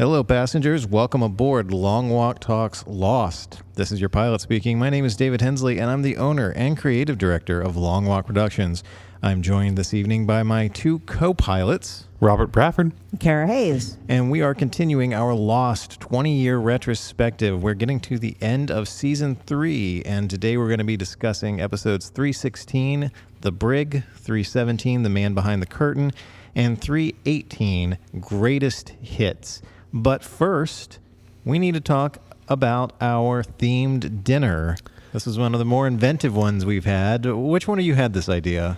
Hello, passengers. Welcome aboard Long Walk Talks Lost. This is your pilot speaking. My name is David Hensley, and I'm the owner and creative director of Long Walk Productions. I'm joined this evening by my two co-pilots, Robert Bradford, Cara Hayes, and we are continuing our Lost 20-year retrospective. We're getting to the end of Season 3, and today we're going to be discussing episodes 316, The Brig, 317, The Man Behind the Curtain, and 318, Greatest Hits. But first, we need to talk about our themed dinner. This is one of the more inventive ones we've had. Which one of you had this idea?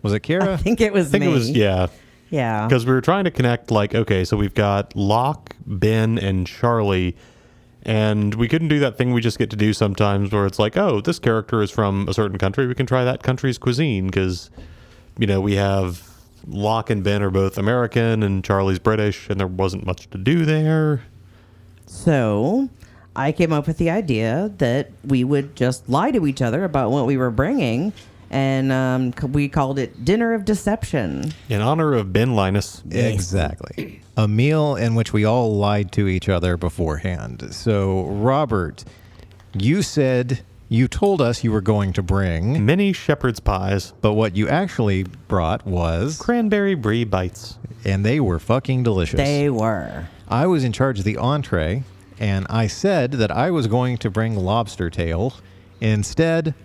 Was it Cara? I think it was me. It was, yeah. Yeah. Because we were trying to connect, so we've got Locke, Ben, and Charlie, and we couldn't do that thing we just get to do sometimes where it's like, oh, this character is from a certain country. We can try that country's cuisine because, we have Locke and Ben are both American and Charlie's British, and there wasn't much to do there. So I came up with the idea that we would just lie to each other about what we were bringing, and we called it Dinner of Deception. In honor of Ben Linus. Exactly. A meal in which we all lied to each other beforehand. So, Robert, you told us you were going to bring many shepherd's pies, but what you actually brought was cranberry brie bites. And they were fucking delicious. They were. I was in charge of the entree, and I said that I was going to bring lobster tail. Instead,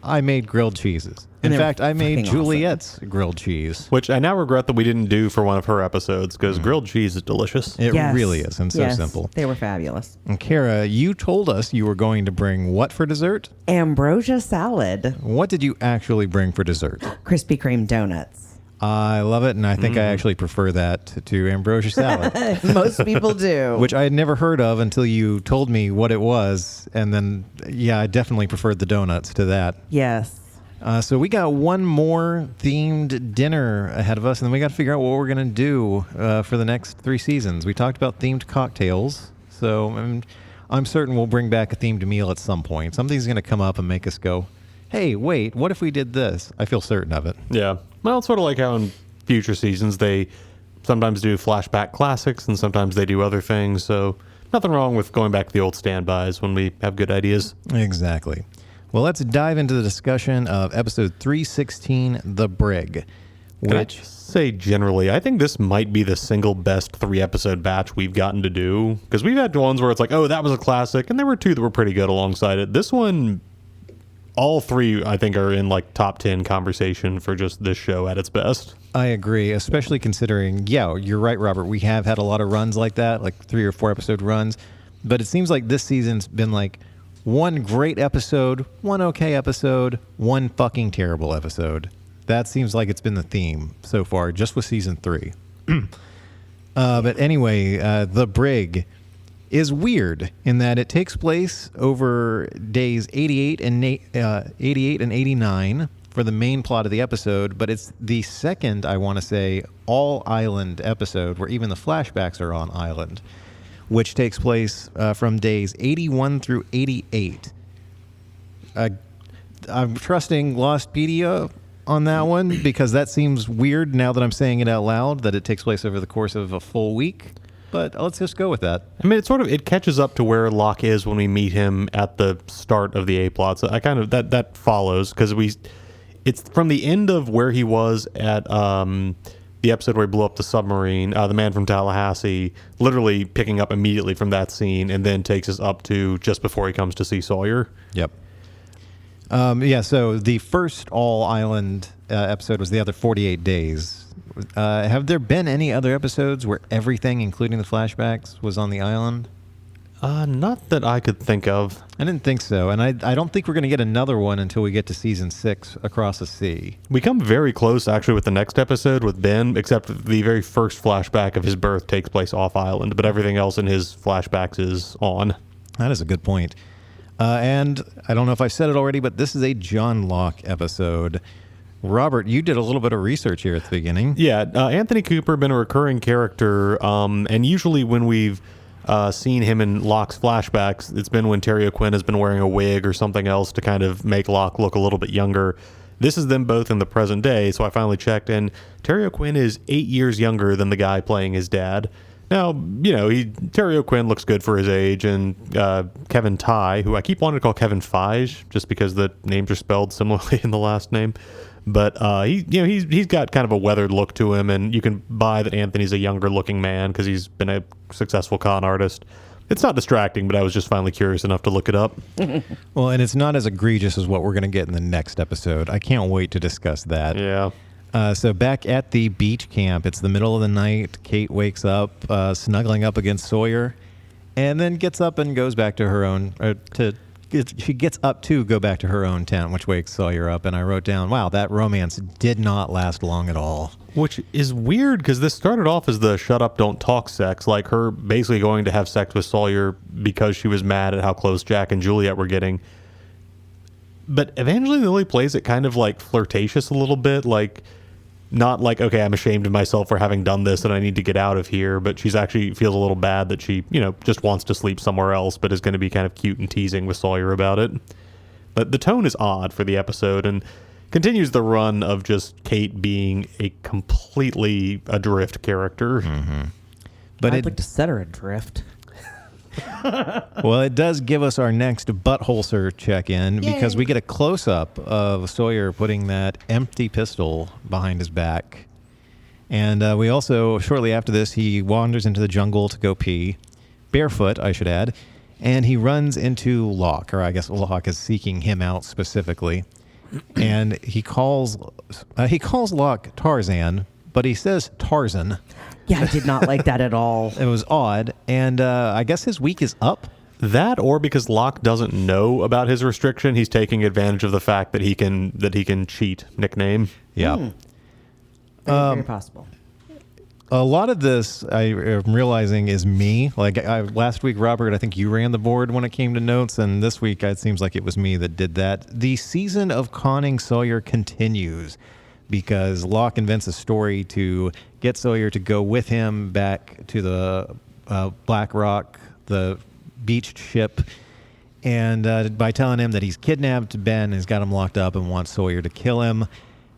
I made grilled cheeses. In fact, I made Juliet's grilled cheese. Which I now regret that we didn't do for one of her episodes, because grilled cheese is delicious. It really is, and so simple. They were fabulous. And Cara, you told us you were going to bring what for dessert? Ambrosia salad. What did you actually bring for dessert? Krispy Kreme donuts. I love it, and I think I actually prefer that to ambrosia salad. Most people do. Which I had never heard of until you told me what it was, and then, I definitely preferred the donuts to that. Yes. So we got one more themed dinner ahead of us, and then we got to figure out what we're going to do for the next 3 seasons. We talked about themed cocktails, so I'm certain we'll bring back a themed meal at some point. Something's going to come up and make us go, hey, wait, what if we did this? I feel certain of it. Yeah. Well, it's sort of like how in future seasons they sometimes do flashback classics and sometimes they do other things. So nothing wrong with going back to the old standbys when we have good ideas. Exactly. Well, let's dive into the discussion of episode 316, The Brig. Can I say generally, I think this might be the single best 3-episode batch we've gotten to do. Because we've had ones where it's like, oh, that was a classic. And there were 2 that were pretty good alongside it. This one, all 3, I think, are in top 10 conversation for just this show at its best. I agree, especially considering, you're right, Robert. We have had a lot of runs like that, 3 or 4 episode runs. But it seems like this season's been one great episode, one okay episode, one fucking terrible episode. That seems like it's been the theme so far, just with season 3. But anyway, The Brig is weird in that it takes place over days 88 and 89 for the main plot of the episode, but it's the second, I want to say, all-island episode where even the flashbacks are on island, which takes place from days 81 through 88. I'm trusting Lostpedia on that one because that seems weird now that I'm saying it out loud, that it takes place over the course of a full week. But let's just go with that. I mean, it catches up to where Locke is when we meet him at the start of the A-plot. So that follows because it's from the end of where he was at the episode where he blew up the submarine, the man from Tallahassee, literally picking up immediately from that scene, and then takes us up to just before he comes to see Sawyer. Yep. So the first all-island episode was the other 48 days. Have there been any other episodes where everything, including the flashbacks, was on the island? Not that I could think of. I didn't think so, and I don't think we're going to get another one until we get to season 6, Across the Sea. We come very close, actually, with the next episode with Ben, except the very first flashback of his birth takes place off island, but everything else in his flashbacks is on. That is a good point. And I don't know if I've said it already, but this is a John Locke episode. Robert, you did a little bit of research here at the beginning. Yeah, Anthony Cooper, been a recurring character, and usually when we've seen him in Locke's flashbacks, it's been when Terry O'Quinn has been wearing a wig or something else to kind of make Locke look a little bit younger. This is them both in the present day, so I finally checked, and Terry O'Quinn is 8 years younger than the guy playing his dad. Now, Terry O'Quinn looks good for his age, and Kevin Tighe, who I keep wanting to call Kevin Feige, just because the names are spelled similarly in the last name. But he's got kind of a weathered look to him, and you can buy that Anthony's a younger looking man because he's been a successful con artist. It's not distracting, but I was just finally curious enough to look it up. Well, and it's not as egregious as what we're going to get in the next episode. I can't wait to discuss that. Yeah. So back at the beach camp, it's the middle of the night. Kate wakes up, snuggling up against Sawyer, and then gets up and goes back to her own. She gets up to go back to her own tent, which wakes Sawyer up. And I wrote down, wow, that romance did not last long at all. Which is weird because this started off as the shut up, don't talk sex, like her basically going to have sex with Sawyer because she was mad at how close Jack and Juliet were getting. But Evangeline Lilly plays it kind of like flirtatious a little bit, like not like, okay, I'm ashamed of myself for having done this and I need to get out of here, but she's actually feels a little bad that she, just wants to sleep somewhere else, but is going to be kind of cute and teasing with Sawyer about it. But the tone is odd for the episode and continues the run of just Kate being a completely adrift character. Mm-hmm. But I'd like to set her adrift. Well, it does give us our next buttholster check-in because we get a close-up of Sawyer putting that empty pistol behind his back. And we also, shortly after this, he wanders into the jungle to go pee, barefoot, I should add, and he runs into Locke, or I guess Locke is seeking him out specifically. And he calls Locke Tarzan, but he says Tarzan. Yeah, I did not like that at all. It was odd, and I guess his week is up. That, or because Locke doesn't know about his restriction, he's taking advantage of the fact that he can cheat nickname. Yeah, Very possible. A lot of this I am realizing is me. Like last week, Robert, I think you ran the board when it came to notes, and this week it seems like it was me that did that. The season of conning Sawyer continues because Locke invents a story to get Sawyer to go with him back to the Black Rock, the beached ship, and by telling him that he's kidnapped Ben, has got him locked up, and wants Sawyer to kill him.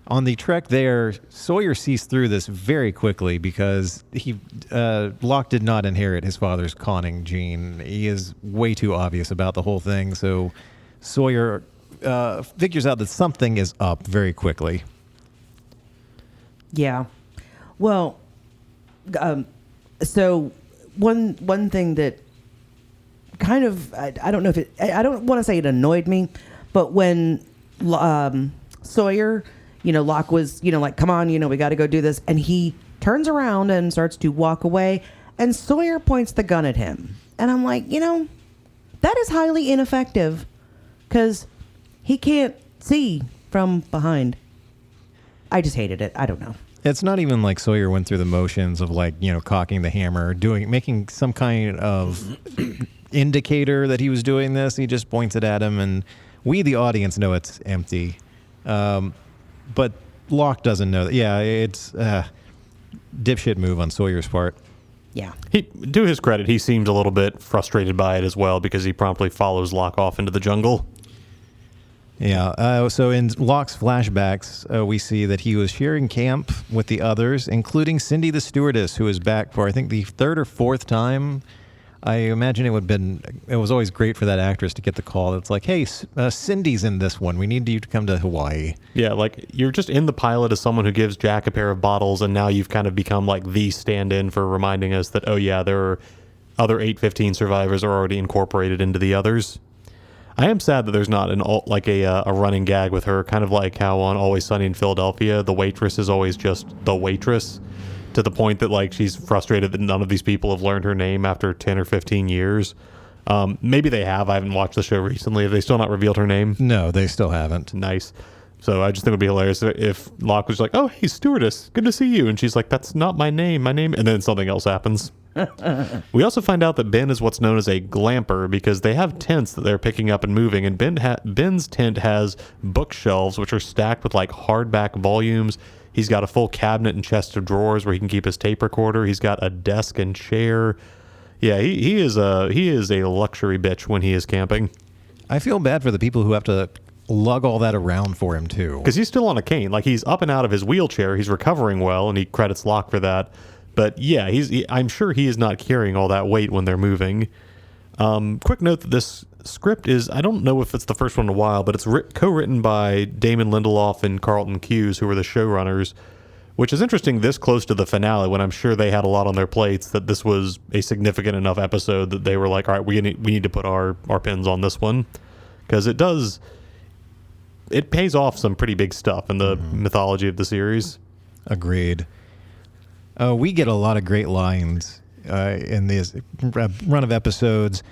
On the trek there, Sawyer sees through this very quickly because Locke did not inherit his father's conning gene. He is way too obvious about the whole thing, so Sawyer figures out that something is up very quickly. Yeah. Well, so one thing that kind of I don't know if I don't want to say it annoyed me, but when Sawyer, Locke was like, come on, we got to go do this, and he turns around and starts to walk away, and Sawyer points the gun at him, and I'm like, that is highly ineffective because he can't see from behind. I just hated it. I don't know. It's not even like Sawyer went through the motions of cocking the hammer, making some kind of indicator that he was doing this. He just points it at him, and we, the audience, know it's empty. But Locke doesn't know that. Yeah, it's dipshit move on Sawyer's part. Yeah. To his credit, he seemed a little bit frustrated by it as well because he promptly follows Locke off into the jungle. Yeah, so in Locke's flashbacks, we see that he was sharing camp with the others, including Cindy the stewardess, who is back for, I think, the third or fourth time. I imagine it was always great for that actress to get the call. It's like, hey, Cindy's in this one. We need you to come to Hawaii. Yeah, like you're just in the pilot as someone who gives Jack a pair of bottles, and now you've kind of become like the stand-in for reminding us that, oh yeah, there are other 815 survivors are already incorporated into the others. I am sad that there's not a running gag with her, kind of like how on Always Sunny in Philadelphia, the waitress is always just the waitress, to the point that she's frustrated that none of these people have learned her name after 10 or 15 years. Maybe they have. I haven't watched the show recently. Have they still not revealed her name? No, they still haven't. Nice. So I just think it would be hilarious if Locke was like, oh, hey, stewardess, good to see you. And she's like, that's not my name. And then something else happens. We also find out that Ben is what's known as a glamper because they have tents that they're picking up and moving. And Ben's tent has bookshelves, which are stacked with hardback volumes. He's got a full cabinet and chest of drawers where he can keep his tape recorder. He's got a desk and chair. Yeah, he is a luxury bitch when he is camping. I feel bad for the people who have to lug all that around for him too, because he's still on a cane. He's up and out of his wheelchair. He's recovering well, and he credits Locke for that. But yeah, I'm sure he is not carrying all that weight when they're moving. Quick note that this script is, I don't know if it's the first one in a while, but it's co-written by Damon Lindelof and Carlton Cuse, who were the showrunners, which is interesting this close to the finale, when I'm sure they had a lot on their plates, that this was a significant enough episode that they were like, all right, we need to put our pins on this one, because it pays off some pretty big stuff in the mythology of the series. Agreed. We get a lot of great lines in this run of episodes.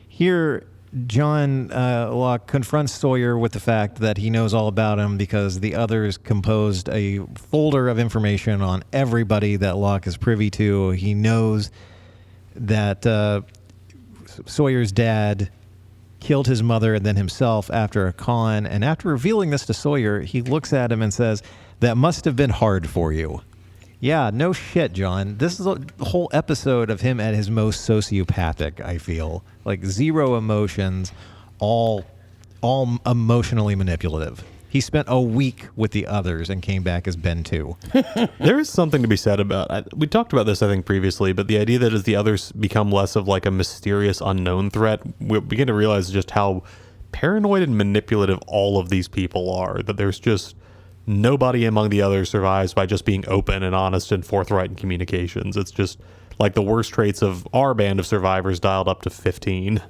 Here, John Locke confronts Sawyer with the fact that he knows all about him because the others composed a folder of information on everybody that Locke is privy to. He knows that Sawyer's dad killed his mother and then himself after a con. And after revealing this to Sawyer, he looks at him and says, "That must have been hard for you." Yeah, no shit, John. This is a whole episode of him at his most sociopathic, I feel. Like, zero emotions, all emotionally manipulative. He spent a week with the others and came back as Ben 2. There is something to be said about, we talked about this, I think, previously, but the idea that as the others become less of like a mysterious unknown threat, we begin to realize just how paranoid and manipulative all of these people are, that there's just nobody among the others survives by just being open and honest and forthright in communications. It's just like the worst traits of our band of survivors dialed up to 15.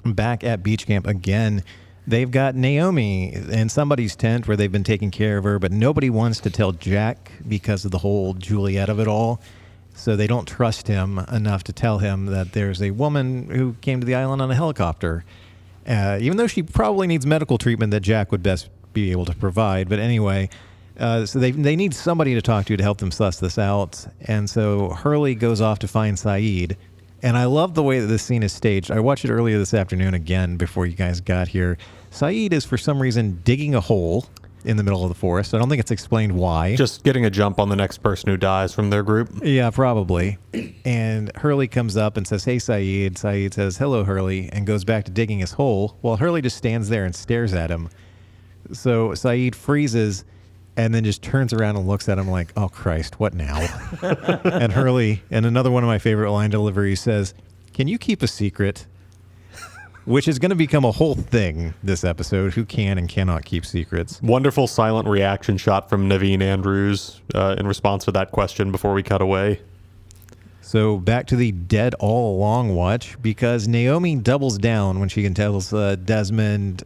Back at beach camp again, they've got Naomi in somebody's tent where they've been taking care of her, but nobody wants to tell Jack because of the whole Juliet of it all. So they don't trust him enough to tell him that there's a woman who came to the island on a helicopter, even though she probably needs medical treatment that Jack would best be able to provide. But anyway, so they need somebody to talk to help them suss this out. And so Hurley goes off to find Saeed. And I love the way that this scene is staged. I watched it earlier this afternoon again before you guys got here. Saeed is for some reason digging a hole in the middle of the forest. I don't think it's explained why. Just getting a jump on the next person who dies from their group. Yeah, probably. And Hurley comes up and says, "Hey, Saeed." Saeed says, "Hello, Hurley," and goes back to digging his hole while Hurley just stands there and stares at him. So Saeed freezes and then just turns around and looks at him like, "Oh, Christ, what now?" And Hurley, and another one of my favorite line deliveries, says, "Can you keep a secret?" Which is going to become a whole thing this episode, who can and cannot keep secrets. Wonderful silent reaction shot from Naveen Andrews in response to that question before we cut away. So back to the dead all along watch, because Naomi doubles down when she can tell Desmond...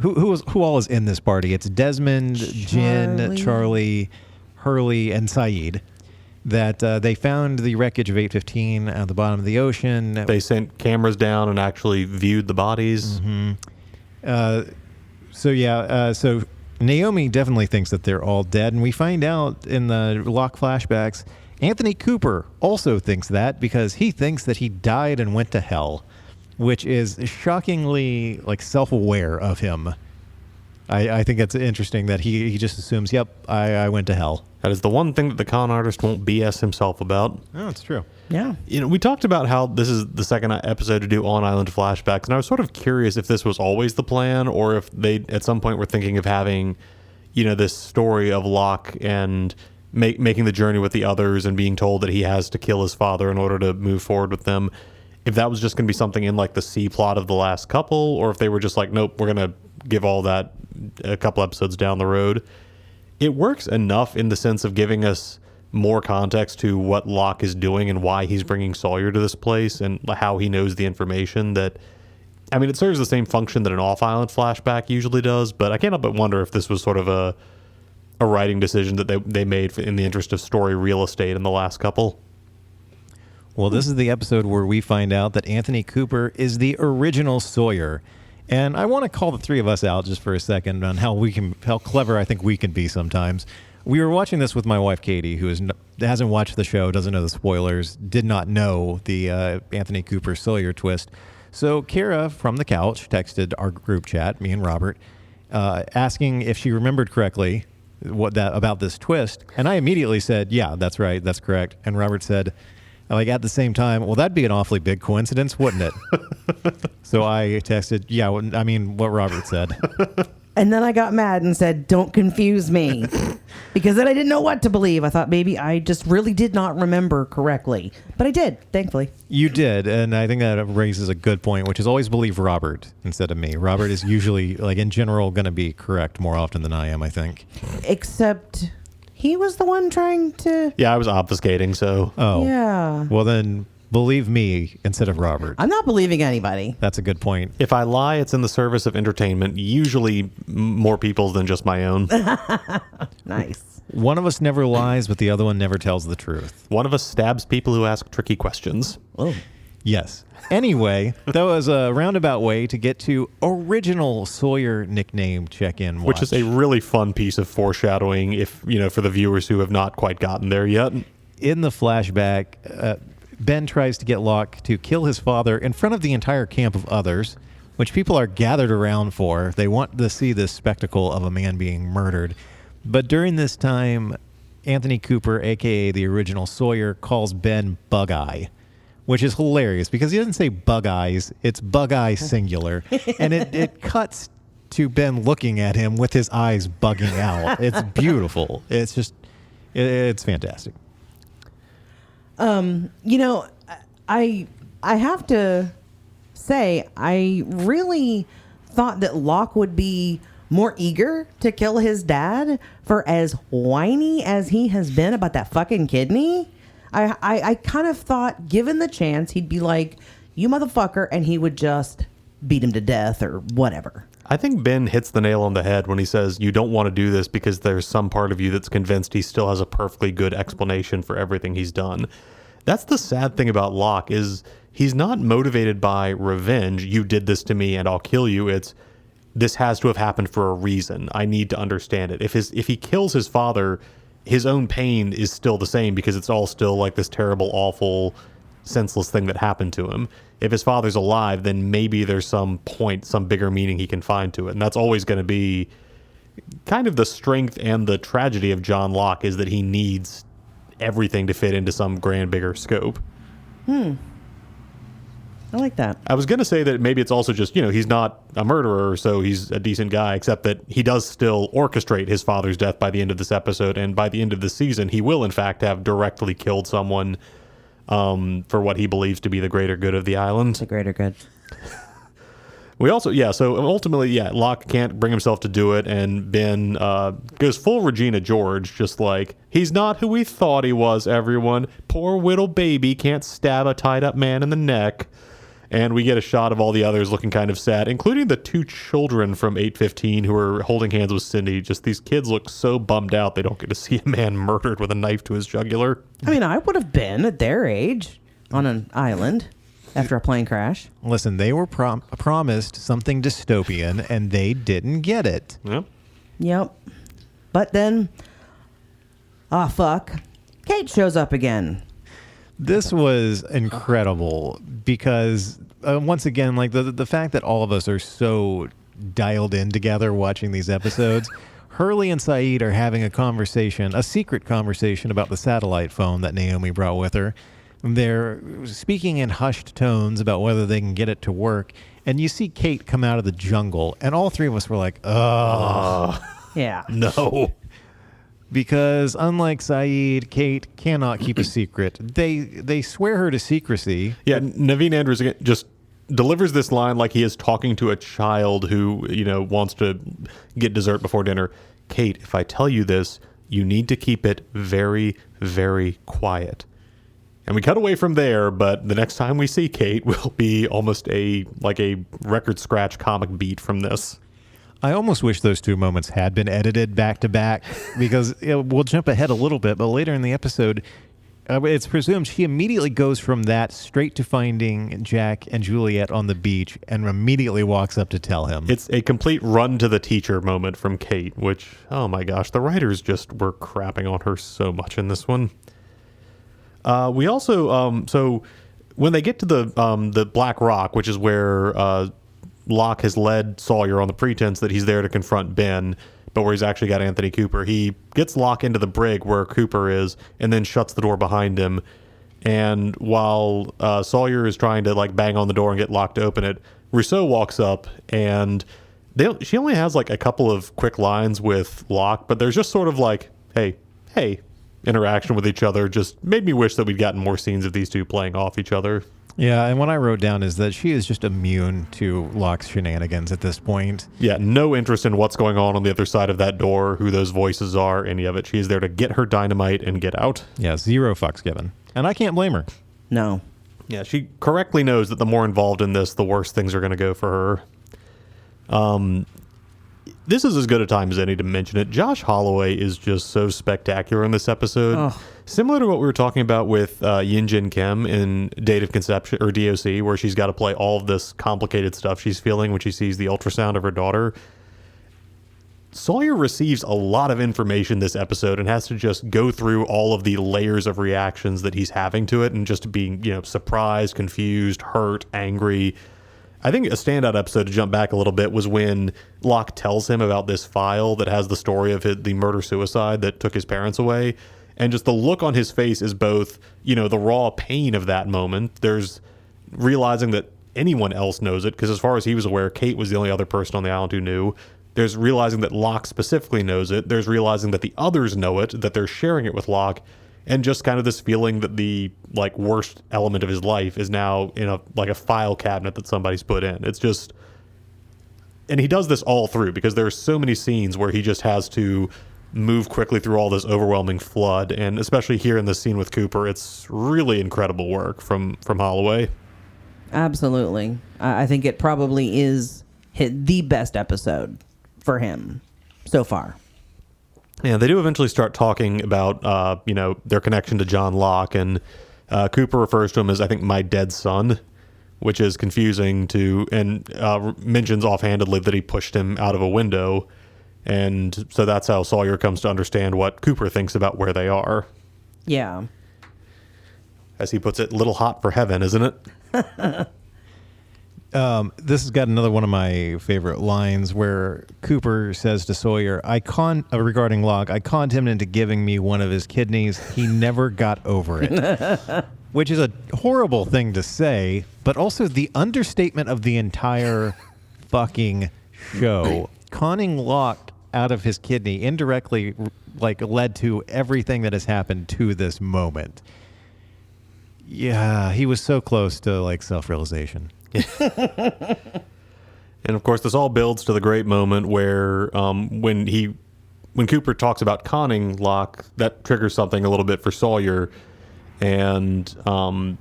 Who all is in this party? It's Desmond, Jin, Charlie, Hurley, and Saeed. That they found the wreckage of 815 at the bottom of the ocean. They sent cameras down and actually viewed the bodies. So Naomi definitely thinks that they're all dead, and we find out in the Locke flashbacks, Anthony Cooper also thinks that, because he thinks that he died and went to hell, which is shockingly like self-aware of him. I think it's interesting that he just assumes, yep, I went to hell. That is the one thing that the con artist won't BS himself about. Oh, it's true. Yeah. You know, we talked about how this is the second episode to do on-island flashbacks, and I was sort of curious if this was always the plan, or if they at some point were thinking of having, you know, this story of Locke and making the journey with the others and being told that he has to kill his father in order to move forward with them. If that was just going to be something in like the C plot of the last couple, or if they were just like, nope, we're going to give all that a couple episodes down the road. It works enough in the sense of giving us more context to what Locke is doing and why he's bringing Sawyer to this place and how he knows the information, that, I mean, it serves the same function that an off-island flashback usually does, but I can't help but wonder if this was sort of a writing decision that they made in the interest of story real estate in the last couple. Well, this is the episode where we find out that Anthony Cooper is the original Sawyer. And I want to call the three of us out just for a second on how clever I think we can be sometimes. We were watching this with my wife, Katie, who hasn't watched the show, doesn't know the spoilers, did not know the Anthony Cooper Sawyer twist. So Cara from the couch texted our group chat, me and Robert, asking if she remembered correctly about this twist. And I immediately said, yeah, that's right, that's correct. And Robert said, like at the same time, well, that'd be an awfully big coincidence, wouldn't it? So I texted, yeah, I mean, what Robert said. And then I got mad and said, don't confuse me. Because then I didn't know what to believe. I thought maybe I just really did not remember correctly. But I did, thankfully. You did, and I think that raises a good point, which is always believe Robert instead of me. Robert is usually, like in general, going to be correct more often than I am, I think. Except he was the one trying to... Yeah, I was obfuscating, so... Oh. Yeah. Well, then believe me instead of Robert. I'm not believing anybody. That's a good point. If I lie, it's in the service of entertainment, usually more people's than just my own. Nice. One of us never lies, but the other one never tells the truth. One of us stabs people who ask tricky questions. Oh. Yes. Anyway, that was a roundabout way to get to original Sawyer nickname check-in watch. Which is a really fun piece of foreshadowing if, for the viewers who have not quite gotten there yet. In the flashback, Ben tries to get Locke to kill his father in front of the entire camp of others, which people are gathered around for. They want to see this spectacle of a man being murdered. But during this time, Anthony Cooper, a.k.a. the original Sawyer, calls Ben Bug-Eye, which is hilarious because he doesn't say bug eyes. It's Bug-Eye singular. And it cuts to Ben looking at him with his eyes bugging out. It's beautiful. It's just, it's fantastic. I have to say, I really thought that Locke would be more eager to kill his dad for as whiny as he has been about that fucking kidney. I kind of thought, given the chance, he'd be like, you motherfucker, and he would just beat him to death or whatever. I think Ben hits the nail on the head when he says you don't want to do this because there's some part of you that's convinced he still has a perfectly good explanation for everything he's done. That's the sad thing about Locke is he's not motivated by revenge. You did this to me and I'll kill you. It's this has to have happened for a reason. I need to understand it. If he kills his father, his own pain is still the same because it's all still like this terrible, awful, senseless thing that happened to him. If his father's alive, then maybe there's some point, some bigger meaning he can find to it. And that's always going to be kind of the strength and the tragedy of John Locke is that he needs everything to fit into some grand, bigger scope. I like that. I was going to say that maybe it's also just, he's not a murderer, so he's a decent guy, except that he does still orchestrate his father's death by the end of this episode. And by the end of the season, he will, in fact, have directly killed someone for what he believes to be the greater good of the island. The greater good. We also, so ultimately, Locke can't bring himself to do it, and Ben goes full Regina George, just like, he's not who we thought he was, everyone. Poor little baby can't stab a tied-up man in the neck. And we get a shot of all the others looking kind of sad, including the two children from 815 who are holding hands with Cindy. Just these kids look so bummed out they don't get to see a man murdered with a knife to his jugular. I mean, I would have been at their age on an island after a plane crash. Listen, they were promised something dystopian, and they didn't get it. Yep. Yep. But then, fuck, Kate shows up again. This was incredible because, once again, like the fact that all of us are so dialed in together watching these episodes, Hurley and Saeed are having a secret conversation about the satellite phone that Naomi brought with her. They're speaking in hushed tones about whether they can get it to work. And you see Kate come out of the jungle, and all three of us were like, oh. Yeah. No. Because unlike Saeed, Kate cannot keep a secret. They swear her to secrecy. Yeah, Naveen Andrews just delivers this line like he is talking to a child who, wants to get dessert before dinner. Kate, if I tell you this, you need to keep it very, very quiet. And we cut away from there, but the next time we see Kate will be almost a record scratch comic beat from this. I almost wish those two moments had been edited back to back because we'll jump ahead a little bit, but later in the episode, it's presumed she immediately goes from that straight to finding Jack and Juliet on the beach and immediately walks up to tell him. It's a complete run to the teacher moment from Kate, which, oh my gosh, the writers just were crapping on her so much in this one. We also, so when they get to the Black Rock, which is where Locke has led Sawyer on the pretense that he's there to confront Ben, but where he's actually got Anthony Cooper. He gets Locke into the brig where Cooper is and then shuts the door behind him. And while Sawyer is trying to bang on the door and get Locke to open it, Rousseau walks up and she only has like a couple of quick lines with Locke, but there's just sort of like, hey, interaction with each other. Just made me wish that we'd gotten more scenes of these two playing off each other. Yeah, and what I wrote down is that she is just immune to Locke's shenanigans at this point. Yeah, no interest in what's going on the other side of that door, who those voices are, any of it. She's there to get her dynamite and get out. Yeah, zero fucks given. And I can't blame her. No. Yeah, she correctly knows that the more involved in this, the worse things are going to go for her. This is as good a time as any to mention it. Josh Holloway is just so spectacular in this episode. Oh. Similar to what we were talking about with Yin Jin Kim in Date of Conception, or DOC, where she's got to play all of this complicated stuff she's feeling when she sees the ultrasound of her daughter. Sawyer receives a lot of information this episode and has to just go through all of the layers of reactions that he's having to it, and just being, surprised, confused, hurt, angry. I think a standout episode, to jump back a little bit, was when Locke tells him about this file that has the story of the murder-suicide that took his parents away. And just the look on his face is both, the raw pain of that moment. There's realizing that anyone else knows it, because as far as he was aware, Kate was the only other person on the island who knew. There's realizing that Locke specifically knows it. There's realizing that the others know it, that they're sharing it with Locke. And just kind of this feeling that the worst element of his life is now in a file cabinet that somebody's put in. It's just, and he does this all through because there are so many scenes where he just has to move quickly through all this overwhelming flood. And especially here in this scene with Cooper, it's really incredible work from Holloway. Absolutely. I think it probably is the best episode for him so far. Yeah, they do eventually start talking about, their connection to John Locke, and Cooper refers to him as, I think, my dead son, which is confusing and mentions offhandedly that he pushed him out of a window. And so that's how Sawyer comes to understand what Cooper thinks about where they are. Yeah. As he puts it, little hot for heaven, isn't it? This has got another one of my favorite lines where Cooper says to Sawyer, regarding Locke, I conned him into giving me one of his kidneys. He never got over it. Which is a horrible thing to say, but also the understatement of the entire fucking show. Conning Locke out of his kidney indirectly led to everything that has happened to this moment. Yeah, he was so close to self-realization. And of course, this all builds to the great moment where when Cooper talks about conning Locke, that triggers something a little bit for Sawyer. And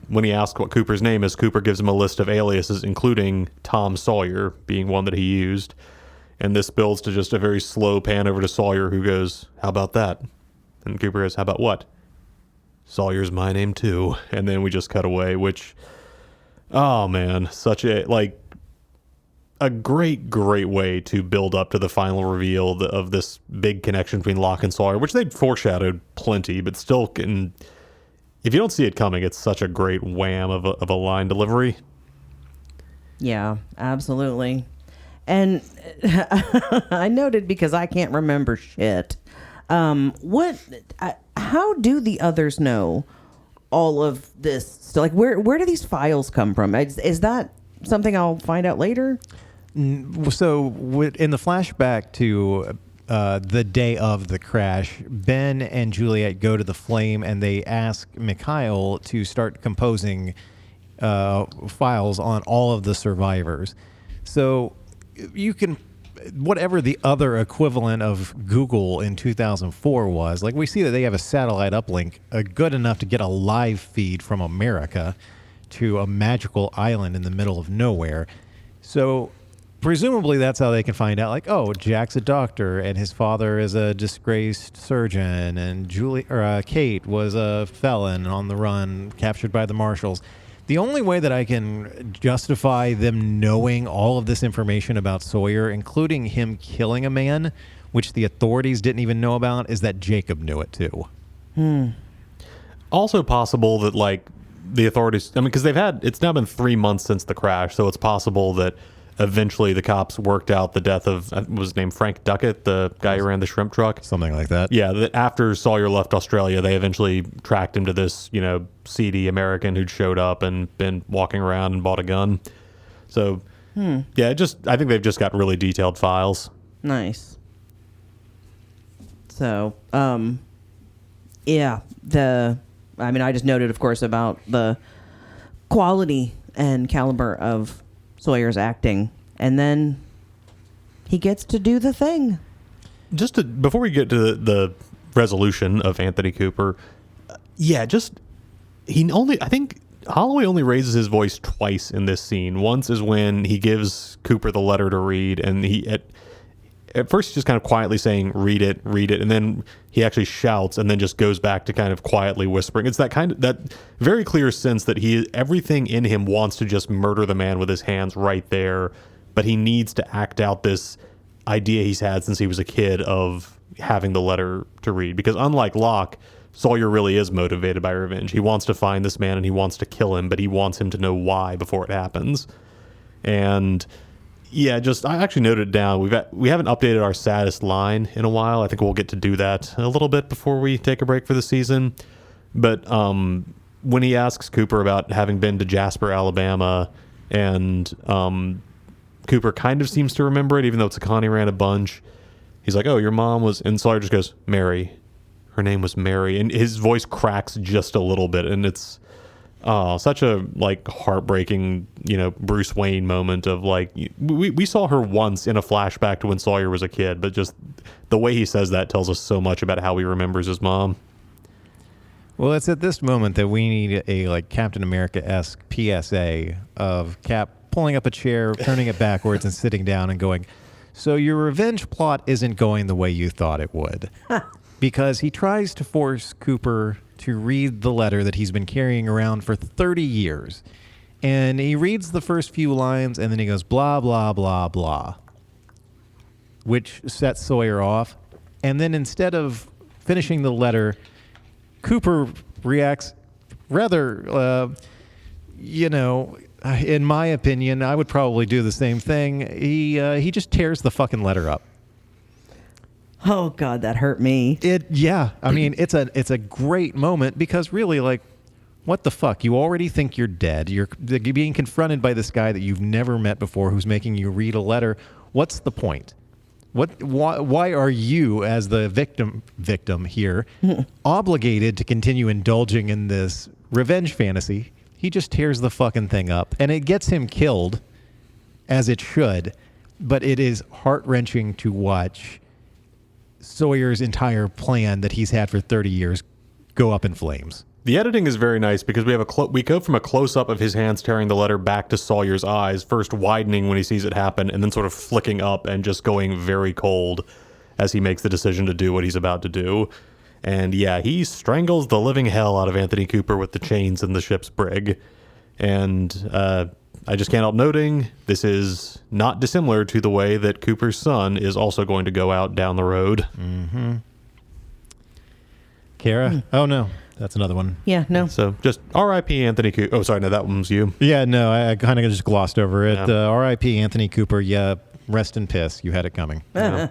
when he asks what Cooper's name is, Cooper gives him a list of aliases, including Tom Sawyer being one that he used. And this builds to just a very slow pan over to Sawyer, who goes, "How about that?" And Cooper goes, "How about what?" "Sawyer's my name too." And then we just cut away, which... Oh man, such a great way to build up to the final reveal of this big connection between Locke and Sawyer, which they'd foreshadowed plenty, but still if you don't see it coming, it's such a great wham of a line delivery. Yeah, absolutely. And I noted, because I can't remember shit. How do the others know all of this? So where do these files come from? Is that something I'll find out later? So in the flashback to the day of the crash, Ben and Juliet go to the Flame and they ask Mikhail to start composing files on all of the survivors. So you can, whatever the other equivalent of Google in 2004 was, we see that they have a satellite uplink good enough to get a live feed from America to a magical island in the middle of nowhere. So presumably that's how they can find out, Jack's a doctor and his father is a disgraced surgeon, and Kate was a felon on the run, captured by the marshals. The only way that I can justify them knowing all of this information about Sawyer, including him killing a man, which the authorities didn't even know about, is that Jacob knew it too. Also possible that the authorities, because it's now been 3 months since the crash, so it's possible that eventually the cops worked out the death of, was his name Frank Duckett, the guy who ran the shrimp truck? Something like that. Yeah, that after Sawyer left Australia, they eventually tracked him to this, seedy American who'd showed up and been walking around and bought a gun. So Yeah, I think they've just got really detailed files. Nice. So, yeah, I just noted, of course, about the quality and caliber of Sawyer's acting, and then he gets to do the thing. Before we get to the resolution of Anthony Cooper, I think Holloway only raises his voice twice in this scene. Once is when he gives Cooper the letter to read, and he at first he's just kind of quietly saying, read it, and then he actually shouts and then just goes back to kind of quietly whispering. It's that very clear sense that everything in him wants to just murder the man with his hands right there, but he needs to act out this idea he's had since he was a kid of having the letter to read. Because unlike Locke, Sawyer really is motivated by revenge. He wants to find this man and he wants to kill him, but he wants him to know why before it happens. And I actually noted it down. We haven't updated our saddest line in a while. I think we'll get to do that a little bit before we take a break for the season. But when he asks Cooper about having been to Jasper, Alabama, and Cooper kind of seems to remember it, even though it's a Connie ran a bunch. He's like, "Oh, your mom was," and Sawyer just goes, "Mary. Her name was Mary," and his voice cracks just a little bit, and it's such a heartbreaking, Bruce Wayne moment of we saw her once in a flashback to when Sawyer was a kid, but just the way he says that tells us so much about how he remembers his mom. Well, it's at this moment that we need a Captain America-esque PSA of Cap pulling up a chair, turning it backwards, and sitting down and going, "So your revenge plot isn't going the way you thought it would." Because he tries to force Cooper to read the letter that he's been carrying around for 30 years. And he reads the first few lines, and then he goes, blah, blah, blah, blah, which sets Sawyer off. And then instead of finishing the letter, Cooper reacts rather, in my opinion, I would probably do the same thing. He just tears the fucking letter up. Oh God, that hurt me. I mean, it's a great moment because really, what the fuck? You already think you're dead. You're being confronted by this guy that you've never met before, who's making you read a letter. What's the point? Why are you, as the victim here, obligated to continue indulging in this revenge fantasy? He just tears the fucking thing up, and it gets him killed, as it should. But it is heart-wrenching to watch Sawyer's entire plan that he's had for 30 years go up in flames. The editing is very nice because we go from a close-up of his hands tearing the letter back to Sawyer's eyes, first widening when he sees it happen, and then sort of flicking up and just going very cold as he makes the decision to do what he's about to do. And he strangles the living hell out of Anthony Cooper with the chains in the ship's brig. And I just can't help noting this is not dissimilar to the way that Cooper's son is also going to go out down the road. Mm-hmm. Cara? Oh, no. That's another one. Yeah, no. So just R.I.P. Anthony Cooper. Oh, sorry, no, that one's you. Yeah, no, I kind of just glossed over it. Yeah. R.I.P. Anthony Cooper. Yeah, rest in piss. You had it coming. Yeah.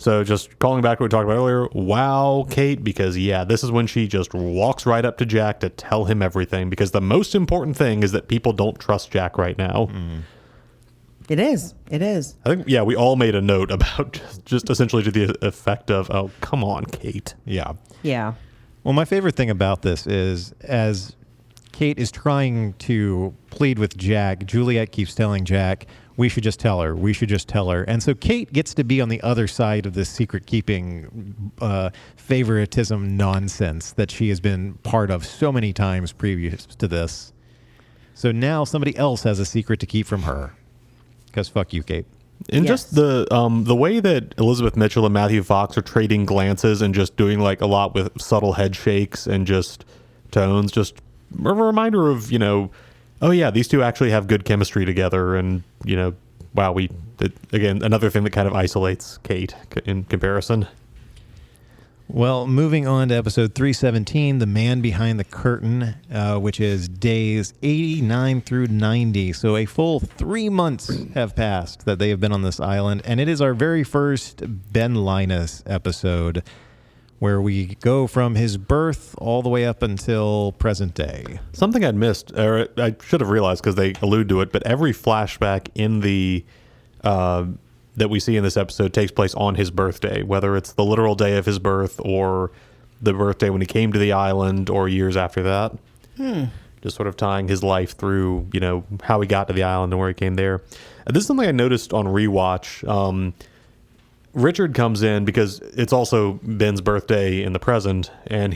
So just calling back to what we talked about earlier, wow, Kate, because this is when she just walks right up to Jack to tell him everything, because the most important thing is that people don't trust Jack right now. Mm. It is. I think, we all made a note about just essentially to the effect of, oh, come on, Kate. Yeah. Yeah. Well, my favorite thing about this is as Kate is trying to plead with Jack, Juliet keeps telling Jack, we should just tell her. And so Kate gets to be on the other side of this secret-keeping favoritism nonsense that she has been part of so many times previous to this. So now somebody else has a secret to keep from her. Because fuck you, Kate. And Yes. just the way that Elizabeth Mitchell and Matthew Fox are trading glances and just doing a lot with subtle head shakes and just tones, just a reminder of, oh yeah, these two actually have good chemistry together. And, wow, again, another thing that kind of isolates Kate in comparison. Well, moving on to episode 317, The Man Behind the Curtain, which is days 89 through 90. So a full 3 months have passed that they have been on this island. And it is our very first Ben Linus episode, where we go from his birth all the way up until present day. Something I'd missed, or I should have realized because they allude to it, but every flashback in the that we see in this episode takes place on his birthday, whether it's the literal day of his birth or the birthday when he came to the island or years after that. Just sort of tying his life through, how he got to the island and where he came there. This is something I noticed on rewatch. Richard comes in because it's also Ben's birthday in the present, and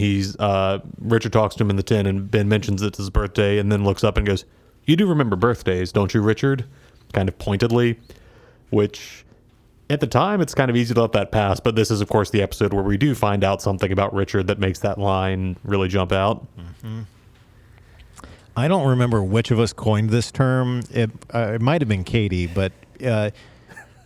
Richard talks to him in the tin, and Ben mentions it's his birthday, and then looks up and goes, "You do remember birthdays, don't you, Richard?" Kind of pointedly, which at the time it's kind of easy to let that pass, but this is, of course, the episode where we do find out something about Richard that makes that line really jump out. Mm-hmm. I don't remember which of us coined this term. It might have been Katie, but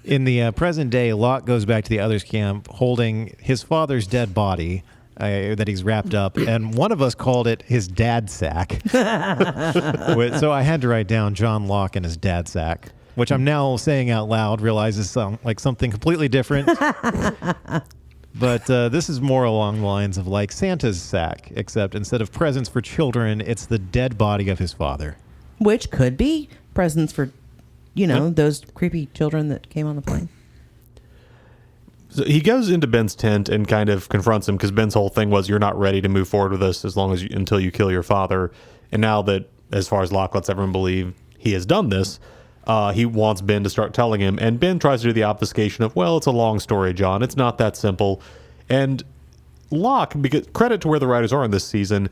in the present day, Locke goes back to the others' camp holding his father's dead body that he's wrapped up, and one of us called it his dad sack. So I had to write down John Locke and his dad sack, which I'm now saying out loud, realizes like something completely different. But this is more along the lines of like Santa's sack, except instead of presents for children, it's the dead body of his father. Which could be presents for, those creepy children that came on the plane. So he goes into Ben's tent and kind of confronts him because Ben's whole thing was, you're not ready to move forward with this until you kill your father. And now that, as far as Locke lets everyone believe, he has done this, he wants Ben to start telling him, and Ben tries to do the obfuscation of, well, it's a long story, John. It's not that simple. And Locke, because credit to where the writers are in this season,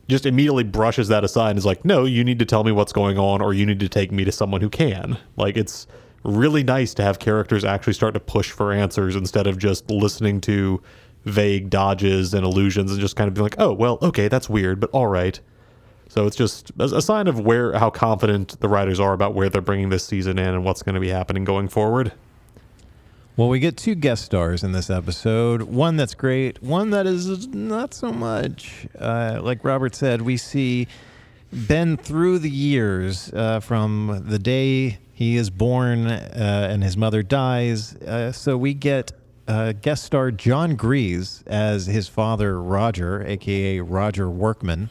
just immediately brushes that aside and is like, no, you need to tell me what's going on, or you need to take me to someone who can. Like, it's really nice to have characters actually start to push for answers instead of just listening to vague dodges and illusions and just kind of be like, oh, well, okay, that's weird, but all right. So it's just a sign of how confident the writers are about where they're bringing this season in and what's going to be happening going forward. Well, we get 2 guest stars in this episode. One that's great, one that is not so much. Like Robert said, we see Ben through the years from the day he is born and his mother dies. So we get guest star John Grease as his father, Roger, a.k.a. Roger Workman.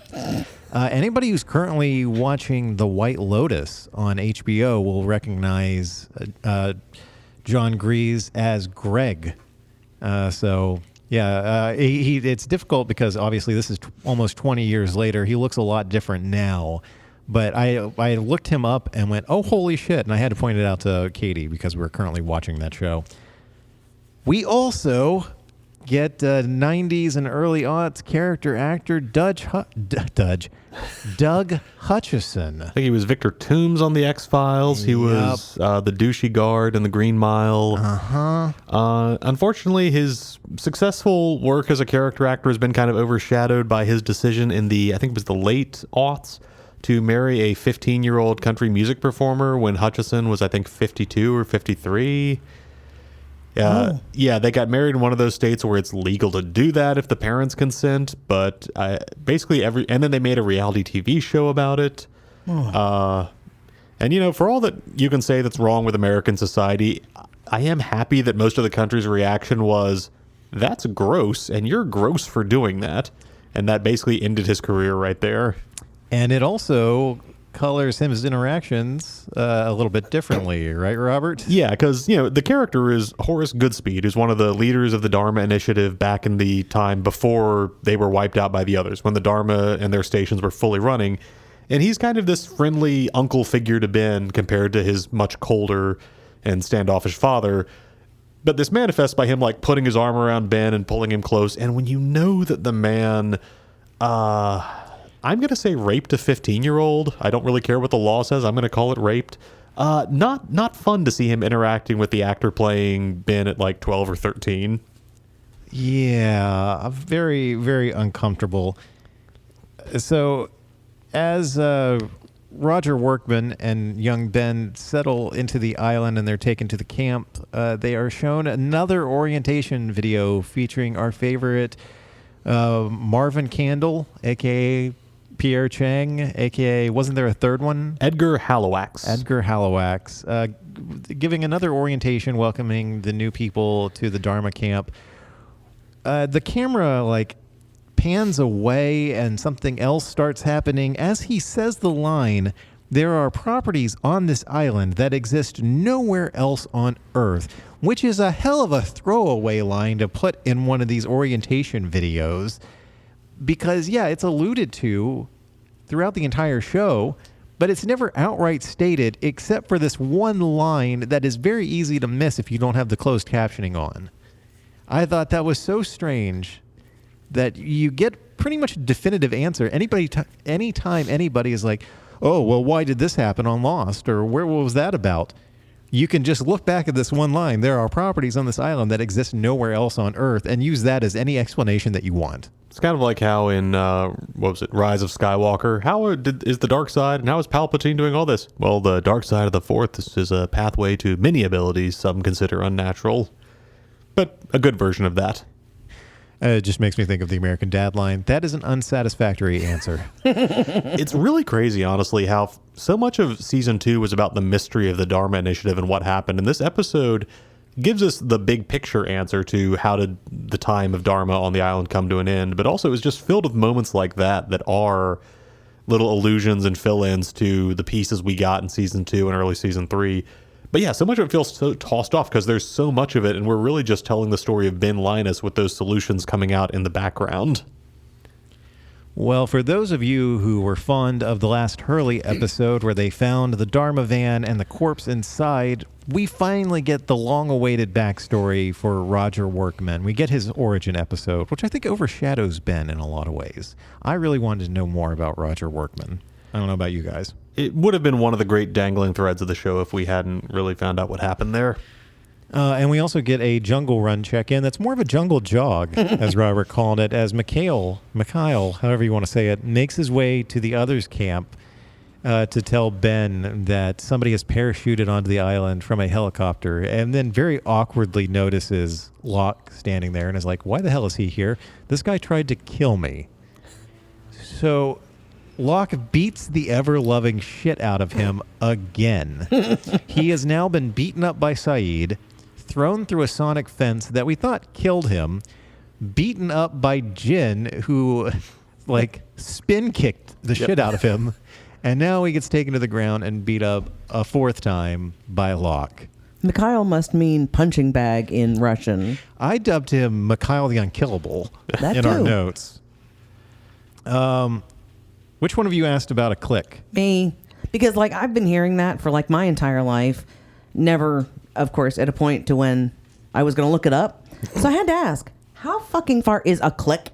Anybody who's currently watching The White Lotus on HBO will recognize John Grease as Greg. It's difficult because obviously this is almost 20 years later. He looks a lot different now. But I looked him up and went, oh, holy shit. And I had to point it out to Katie because we're currently watching that show. We also get 90s and early aughts character actor Doug Hutchison. I think he was Victor Toombs on The X-Files. He was the douchey guard in The Green Mile. Unfortunately, his successful work as a character actor has been kind of overshadowed by his decision in the late aughts to marry a 15-year-old country music performer when Hutchison was, I think, 52 or 53. Yeah, they got married in one of those states where it's legal to do that if the parents consent, but and then they made a reality TV show about it. And for all that you can say that's wrong with American society, I am happy that most of the country's reaction was, that's gross, and you're gross for doing that. And that basically ended his career right there. And it also colors his interactions a little bit differently, right, Robert? Yeah, because the character is Horace Goodspeed, who's one of the leaders of the Dharma Initiative back in the time before they were wiped out by the others, when the Dharma and their stations were fully running. And he's kind of this friendly uncle figure to Ben compared to his much colder and standoffish father. But this manifests by him like putting his arm around Ben and pulling him close. And when you know that the man, I'm going to say raped a 15-year-old. I don't really care what the law says. I'm going to call it raped. Not fun to see him interacting with the actor playing Ben at like 12 or 13. Yeah, very, very uncomfortable. So as Roger Workman and young Ben settle into the island and they're taken to the camp, they are shown another orientation video featuring our favorite Marvin Candle, a.k.a. Pierre Chang, a.k.a. wasn't there a third one? Edgar Halowax, giving another orientation, welcoming the new people to the Dharma camp. the camera like pans away and something else starts happening. As he says the line, there are properties on this island that exist nowhere else on Earth, which is a hell of a throwaway line to put in one of these orientation videos. Because, yeah, it's alluded to throughout the entire show, but it's never outright stated except for this one line that is very easy to miss if you don't have the closed captioning on. I thought that was so strange that you get pretty much a definitive answer. Anytime anybody is like, oh, well, why did this happen on Lost? Or what was that about? You can just look back at this one line. There are properties on this island that exist nowhere else on Earth, and use that as any explanation that you want. It's kind of like how in, Rise of Skywalker, is the dark side, and how is Palpatine doing all this? Well, the dark side of the Force is a pathway to many abilities some consider unnatural, but a good version of that. It just makes me think of the American Dad line. That is an unsatisfactory answer. It's really crazy, honestly, how so much of season 2 was about the mystery of the Dharma Initiative and what happened. And this episode gives us the big picture answer to how did the time of Dharma on the island come to an end. But also it was just filled with moments like that are little allusions and fill-ins to the pieces we got in season 2 and early season 3. But yeah, so much of it feels so tossed off because there's so much of it, and we're really just telling the story of Ben Linus with those solutions coming out in the background. Well, for those of you who were fond of the last Hurley episode where they found the Dharma van and the corpse inside, we finally get the long-awaited backstory for Roger Workman. We get his origin episode, which I think overshadows Ben in a lot of ways. I really wanted to know more about Roger Workman. I don't know about you guys. It would have been one of the great dangling threads of the show if we hadn't really found out what happened there. And we also get a jungle run check-in that's more of a jungle jog, as Robert called it, as Mikhail, however you want to say it, makes his way to the others' camp to tell Ben that somebody has parachuted onto the island from a helicopter, and then very awkwardly notices Locke standing there and is like, why the hell is he here? This guy tried to kill me. So Locke beats the ever-loving shit out of him again. He has now been beaten up by Saeed, thrown through a sonic fence that we thought killed him, beaten up by Jin, who, spin-kicked the shit out of him, and now he gets taken to the ground and beat up a fourth time by Locke. Mikhail must mean punching bag in Russian. I dubbed him Mikhail the Unkillable in our notes. Which one of you asked about a click? Me. Because, I've been hearing that for, my entire life. Never, of course, at a point to when I was going to look it up. So I had to ask, how fucking far is a click?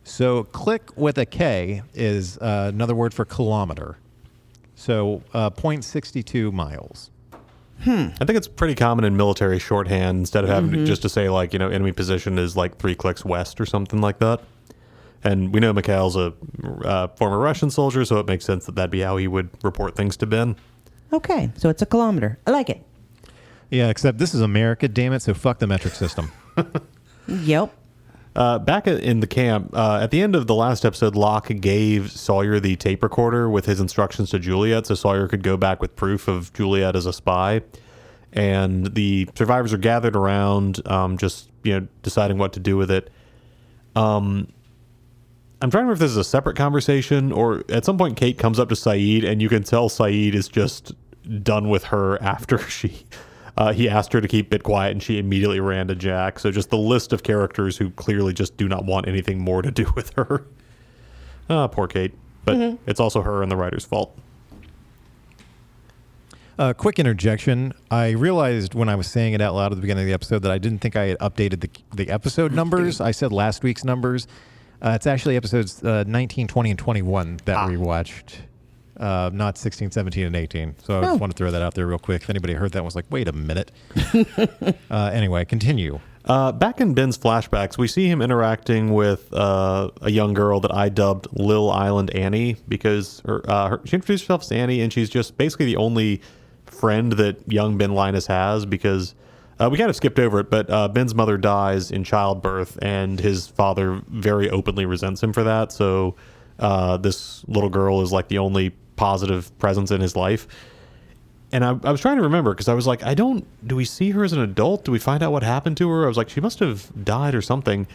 So click with a K is another word for kilometer. So 0.62 miles. I think it's pretty common in military shorthand instead of having just to say, enemy position is 3 clicks west or something like that. And we know Mikhail's a former Russian soldier, so it makes sense that that'd be how he would report things to Ben. Okay, so it's a kilometer. I like it. Yeah, except this is America, damn it, so fuck the metric system. Yep. Back in the camp, at the end of the last episode, Locke gave Sawyer the tape recorder with his instructions to Juliet, so Sawyer could go back with proof of Juliet as a spy. And the survivors are gathered around, deciding what to do with it. I'm trying to remember if this is a separate conversation or at some point Kate comes up to Saeed and you can tell Saeed is just done with her after he asked her to keep it quiet and she immediately ran to Jack. So just the list of characters who clearly just do not want anything more to do with her. Poor Kate. But it's also her and the writer's fault. Quick interjection. I realized when I was saying it out loud at the beginning of the episode that I didn't think I had updated the episode numbers. I said last week's numbers. It's actually episodes 19, 20, and 21 that we watched, not 16, 17, and 18. So I just want to throw that out there real quick. If anybody heard that and was like, wait a minute. Anyway, continue. Back in Ben's flashbacks, we see him interacting with a young girl that I dubbed Lil Island Annie because she introduced herself as Annie, and she's just basically the only friend that young Ben Linus has because... we kind of skipped over it, but Ben's mother dies in childbirth, and his father very openly resents him for that. So this little girl is the only positive presence in his life. And I was trying to remember because I was like, do we see her as an adult? Do we find out what happened to her? I was like, she must have died or something.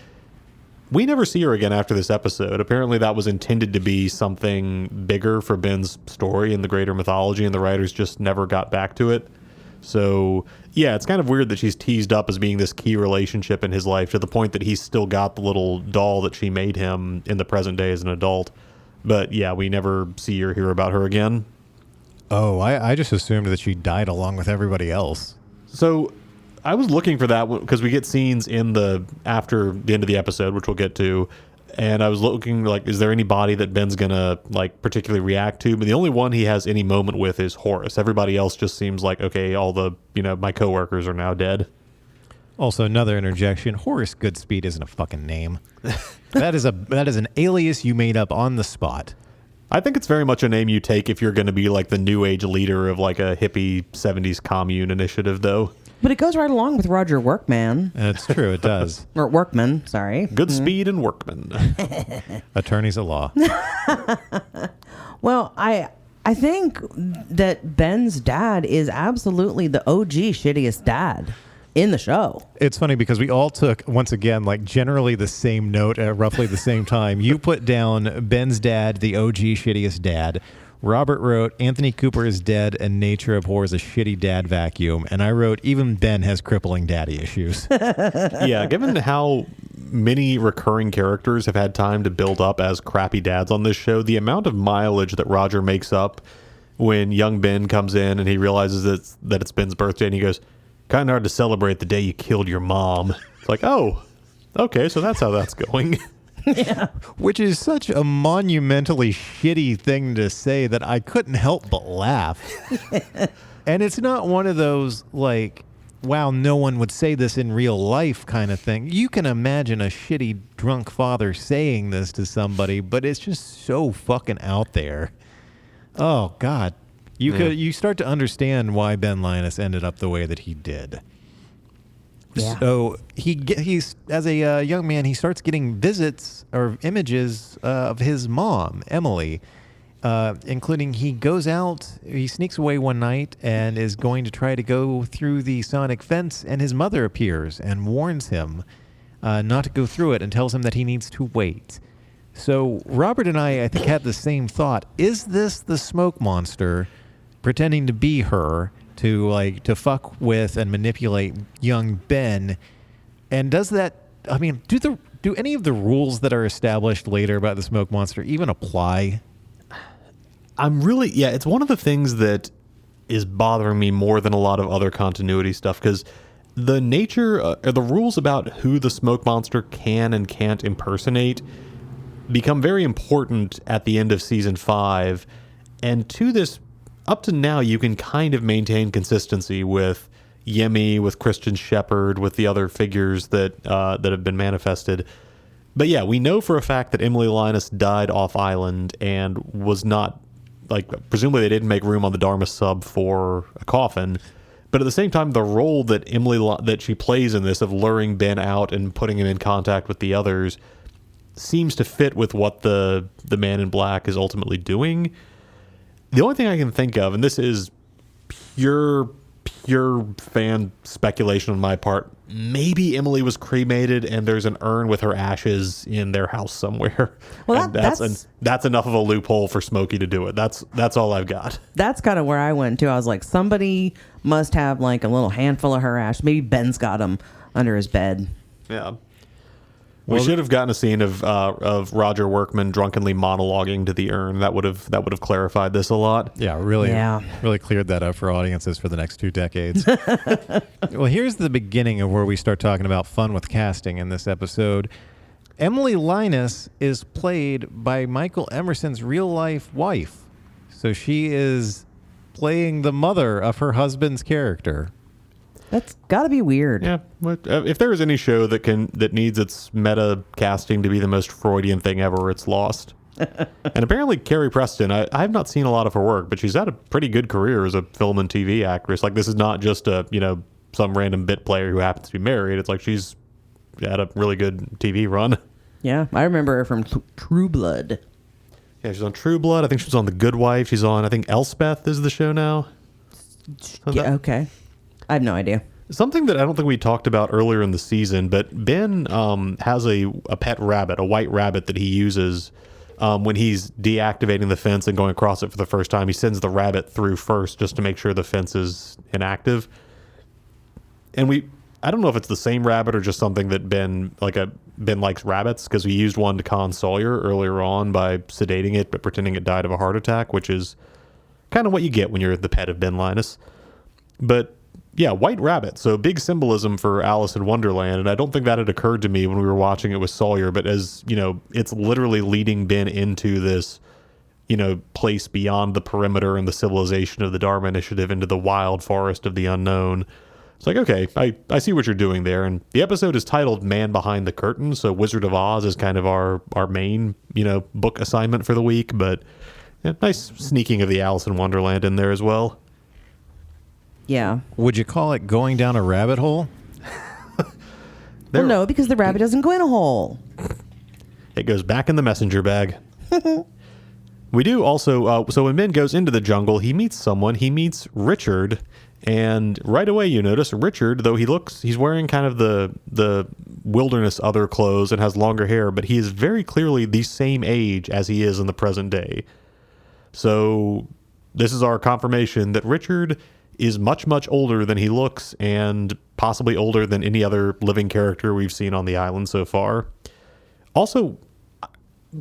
We never see her again after this episode. Apparently that was intended to be something bigger for Ben's story in the greater mythology, and the writers just never got back to it. So, yeah, it's kind of weird that she's teased up as being this key relationship in his life to the point that he's still got the little doll that she made him in the present day as an adult. But, yeah, we never see or hear about her again. Oh, I just assumed that she died along with everybody else. So I was looking for that because we get scenes after the end of the episode, which we'll get to, and I was looking like, is there anybody that Ben's gonna like particularly react to? But the only one he has any moment with is Horace. Everybody else just seems like, okay, all the my coworkers are now dead. Also, another interjection: Horace Goodspeed isn't a fucking name. that is an alias you made up on the spot. I think it's very much a name you take if you're going to be like the new age leader of like a hippie 70s commune initiative, though. But it goes right along with Roger Workman. That's true, it does. Or Workman, sorry. Goodspeed and Workman. Attorneys at law. Well, I think that Ben's dad is absolutely the OG shittiest dad in the show. It's funny because we all took, once again, like generally the same note at roughly the same time. You put down Ben's dad, the OG shittiest dad. Robert wrote, Anthony Cooper is dead and nature abhors a shitty dad vacuum. And I wrote, even Ben has crippling daddy issues. Yeah, given how many recurring characters have had time to build up as crappy dads on this show, the amount of mileage that Roger makes up when young Ben comes in and he realizes that it's Ben's birthday and he goes, kind of hard to celebrate the day you killed your mom. It's like, oh, okay, so that's how that's going. Yeah. Which is such a monumentally shitty thing to say that I couldn't help but laugh. And it's not one of those, like, wow, no one would say this in real life kind of thing. You can imagine a shitty drunk father saying this to somebody, but it's just so fucking out there. Oh, God. You start to understand why Ben Linus ended up the way that he did. Yeah. So he's as a young man, he starts getting visits or images of his mom, Emily, including he sneaks away one night and is going to try to go through the sonic fence, and his mother appears and warns him not to go through it and tells him that he needs to wait. So Robert and I think, had the same thought. Is this the smoke monster pretending to be her to fuck with and manipulate young Ben? And does that, I mean, do any of the rules that are established later about the smoke monster even apply? It's one of the things that is bothering me more than a lot of other continuity stuff, because the nature or the rules about who the smoke monster can and can't impersonate become very important at the end of season 5. And to this, up to now, you can kind of maintain consistency with Yemi, with Christian Shepherd, with the other figures that have been manifested. But yeah, we know for a fact that Emily Linus died off island and was not, presumably they didn't make room on the Dharma sub for a coffin. But at the same time, the role that that she plays in this of luring Ben out and putting him in contact with the others seems to fit with what the Man in Black is ultimately doing. The only thing I can think of, and this is pure fan speculation on my part, maybe Emily was cremated and there's an urn with her ashes in their house somewhere. Well, that's enough of a loophole for Smokey to do it. That's all I've got. That's kind of where I went to. I was like, somebody must have like a little handful of her ashes. Maybe Ben's got them under his bed. Yeah. We should have gotten a scene of Roger Workman drunkenly monologuing to the urn. That would have clarified this a lot. Yeah, really cleared that up for audiences for the next 2 decades. Well, here's the beginning of where we start talking about fun with casting in this episode. Emily Linus is played by Michael Emerson's real-life wife. So she is playing the mother of her husband's character. That's got to be weird. Yeah, if there is any show that needs its meta casting to be the most Freudian thing ever, it's Lost. And apparently Carrie Preston, I have not seen a lot of her work, but she's had a pretty good career as a film and TV actress. Like, this is not just some random bit player who happens to be married. It's like she's had a really good TV run. Yeah, I remember her from True Blood. Yeah, she's on True Blood. I think she was on The Good Wife. She's on, I think, Elspeth is the show now. Yeah, okay. I have no idea. Something that I don't think we talked about earlier in the season, but Ben has a pet rabbit, a white rabbit that he uses when he's deactivating the fence and going across it for the first time. He sends the rabbit through first just to make sure the fence is inactive. And I don't know if it's the same rabbit or just something that Ben likes rabbits, because we used one to con Sawyer earlier on by sedating it but pretending it died of a heart attack, which is kind of what you get when you're the pet of Ben Linus. But yeah, white rabbit. So big symbolism for Alice in Wonderland. And I don't think that had occurred to me when we were watching it with Sawyer. But as you know, it's literally leading Ben into this, place beyond the perimeter and the civilization of the Dharma Initiative, into the wild forest of the unknown. It's like, okay, I see what you're doing there. And the episode is titled Man Behind the Curtain. So Wizard of Oz is kind of our main, book assignment for the week. But yeah, nice sneaking of the Alice in Wonderland in there as well. Yeah. Would you call it going down a rabbit hole? Well, no, because the rabbit doesn't go in a hole. It goes back in the messenger bag. We do also, so when Ben goes into the jungle, he meets someone. He meets Richard. And right away you notice Richard, though he's wearing kind of the wilderness other clothes and has longer hair, but he is very clearly the same age as he is in the present day. So this is our confirmation that Richard is much, much older than he looks, and possibly older than any other living character we've seen on the island so far. Also,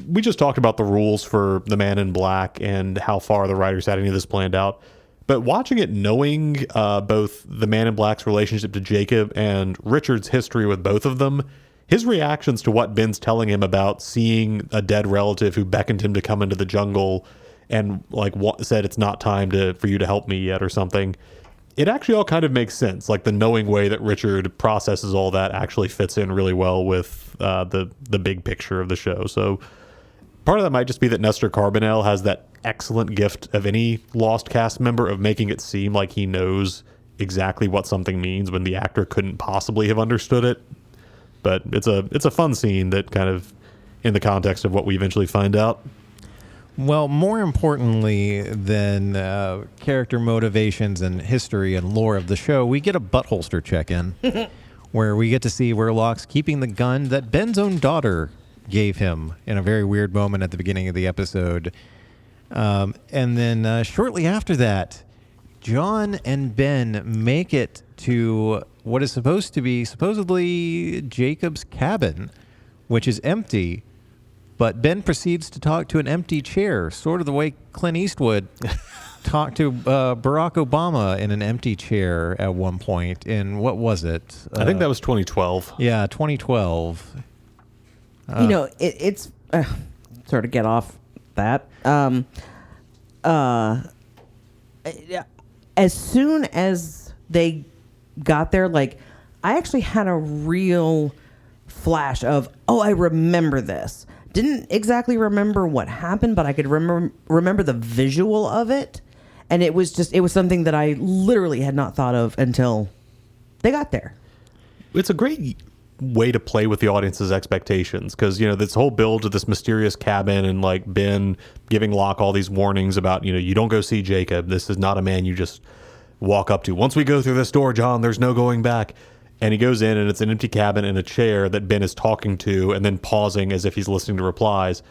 we just talked about the rules for the Man in Black and how far the writers had any of this planned out. But watching it, knowing both the Man in Black's relationship to Jacob and Richard's history with both of them, his reactions to what Ben's telling him about seeing a dead relative who beckoned him to come into the jungle and said it's not time for you to help me yet or something, it actually all kind of makes sense. Like the knowing way that Richard processes all that actually fits in really well with the big picture of the show. So part of that might just be that Nestor Carbonell has that excellent gift of any Lost cast member of making it seem like he knows exactly what something means when the actor couldn't possibly have understood it. But it's a fun scene that kind of, in the context of what we eventually find out. Well, more importantly than character motivations and history and lore of the show, we get a buttholster check-in where we get to see where Locke's keeping the gun that Ben's own daughter gave him in a very weird moment at the beginning of the episode. And then shortly after that, John and Ben make it to what is supposed to be supposedly Jacob's cabin, which is empty. But Ben proceeds to talk to an empty chair, sort of the way Clint Eastwood talked to Barack Obama in an empty chair at one point. In, what was it? I think that was 2012. Yeah, 2012. It's sort of get off that. As soon as they got there, I actually had a real flash of, I remember this. Didn't exactly remember what happened, but I could remember the visual of it. And it was something that I literally had not thought of until they got there. It's a great way to play with the audience's expectations, because this whole build to this mysterious cabin and Ben giving Locke all these warnings about you don't go see Jacob, this is not a man you just walk up to. Once we go through this door, John, there's no going back. And he goes in and it's an empty cabin and a chair that Ben is talking to and then pausing as if he's listening to replies.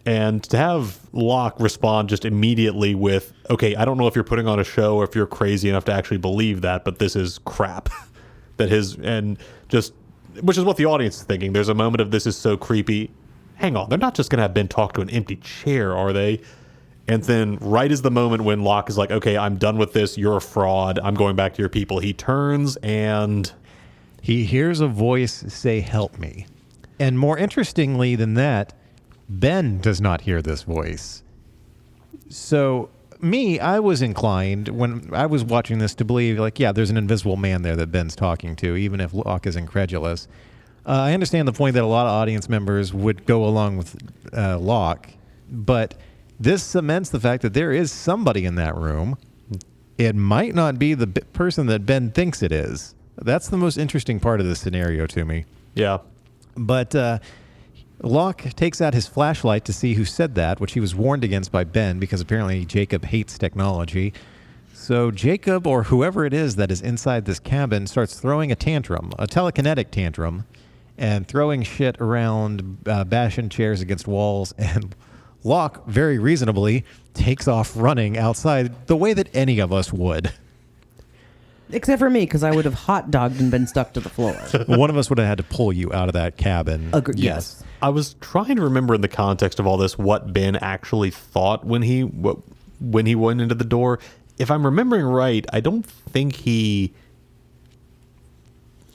And to have Locke respond just immediately with, okay, I don't know if you're putting on a show or if you're crazy enough to actually believe that, but this is crap. Which is what the audience is thinking. There's a moment of, this is so creepy. Hang on, they're not just going to have Ben talk to an empty chair, are they? And then right as the moment when Locke is like, okay, I'm done with this, you're a fraud, I'm going back to your people, he turns and he hears a voice say, help me. And more interestingly than that, Ben does not hear this voice. So I was inclined when I was watching this to believe, there's an invisible man there that Ben's talking to, even if Locke is incredulous. I understand the point that a lot of audience members would go along with Locke, but this cements the fact that there is somebody in that room. It might not be the person that Ben thinks it is. That's the most interesting part of this scenario to me. Yeah. But Locke takes out his flashlight to see who said that, which he was warned against by Ben because apparently Jacob hates technology. So Jacob, or whoever it is that is inside this cabin, starts throwing a tantrum, a telekinetic tantrum, and throwing shit around, bashing chairs against walls, and Locke, very reasonably, takes off running outside the way that any of us would. Except for me, because I would have hot dogged and been stuck to the floor. One of us would have had to pull you out of that cabin. Yes. I was trying to remember in the context of all this what Ben actually thought when he went into the door. If I'm remembering right, I think he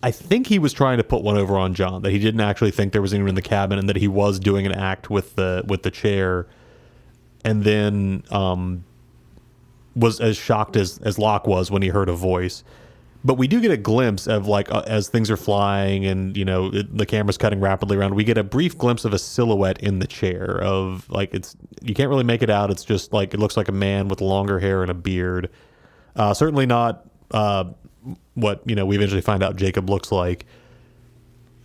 was trying to put one over on John, that he didn't actually think there was anyone in the cabin, and that he was doing an act with the chair, and then was as shocked as Locke was when he heard a voice. But we do get a glimpse of, like, as things are flying and, you know, the camera's cutting rapidly around, we get a brief glimpse of a silhouette in the chair of, like, you can't really make it out. It's just like, it looks like a man with longer hair and a beard. Certainly not what, you know, we eventually find out Jacob looks like.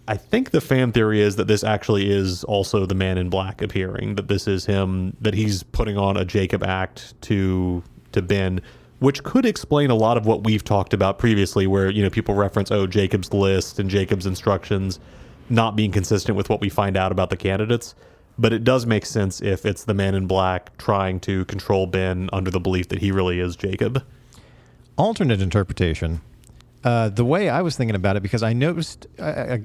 I think the fan theory is that this actually is also the Man in Black appearing, that this is him, that he's putting on a Jacob act to Ben, which could explain a lot of what we've talked about previously, where, you know, people reference, Jacob's list and Jacob's instructions not being consistent with what we find out about the candidates. But it does make sense if it's the Man in Black trying to control Ben under the belief that he really is Jacob. Alternate interpretation. The way I was thinking about it, because I noticed I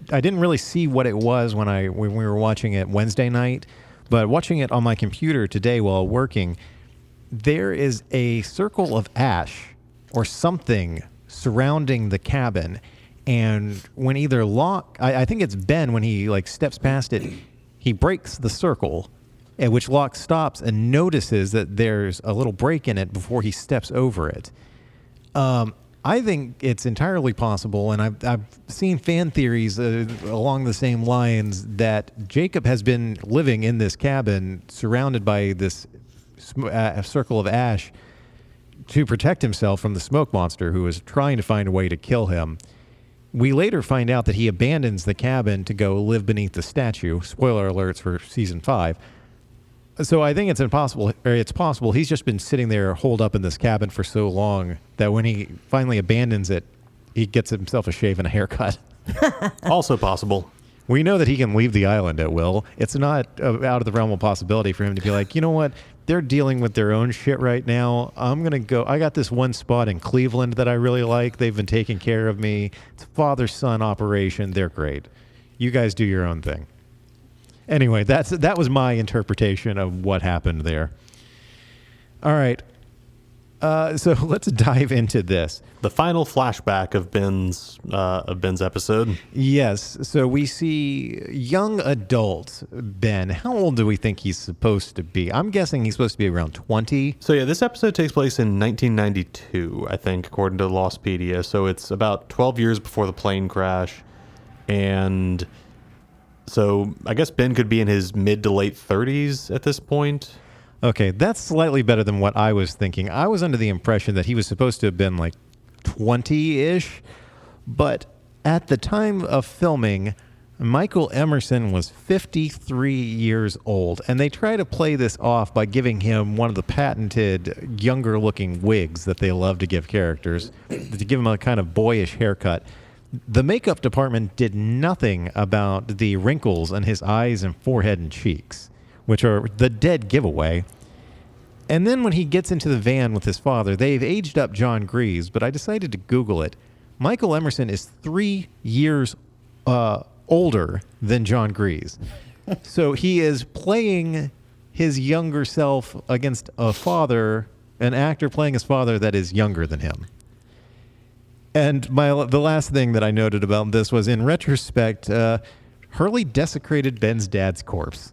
didn't really see what it was when we were watching it Wednesday night, but watching it on my computer today while working, there is a circle of ash or something surrounding the cabin, and when either Locke, I think it's Ben, when he like steps past it, he breaks the circle, at which Locke stops and notices that there's a little break in it before he steps over it. I think it's entirely possible, and I've seen fan theories along the same lines, that Jacob has been living in this cabin surrounded by this circle of ash to protect himself from the smoke monster who is trying to find a way to kill him. We later find out that he abandons the cabin to go live beneath the statue. Spoiler alerts for season 5. So I think it's possible he's just been sitting there holed up in this cabin for so long that when he finally abandons it, he gets himself a shave and a haircut. Also possible. We know that he can leave the island at will. It's not out of the realm of possibility for him to be like, you know what? They're dealing with their own shit right now. I'm going to go. I got this one spot in Cleveland that I really like. They've been taking care of me. It's a father-son operation. They're great. You guys do your own thing. Anyway, that was my interpretation of what happened there. All right. So let's dive into this. The final flashback of Ben's episode. Yes. So we see young adult Ben. How old do we think he's supposed to be? I'm guessing he's supposed to be around 20. So yeah, this episode takes place in 1992, I think, according to Lostpedia. So it's about 12 years before the plane crash. And so I guess Ben could be in his mid to late 30s at this point. Okay, that's slightly better than what I was thinking. I was under the impression that he was supposed to have been like 20-ish, but at the time of filming, Michael Emerson was 53 years old, and they try to play this off by giving him one of the patented younger-looking wigs that they love to give characters, to give him a kind of boyish haircut. The makeup department did nothing about the wrinkles in his eyes and forehead and cheeks, which are the dead giveaway. And then when he gets into the van with his father, they've aged up John Greaves, but I decided to Google it. Michael Emerson is 3 years older than John Greaves. So he is playing his younger self against a father, an actor playing his father that is younger than him. And the last thing that I noted about this was, in retrospect, Hurley desecrated Ben's dad's corpse.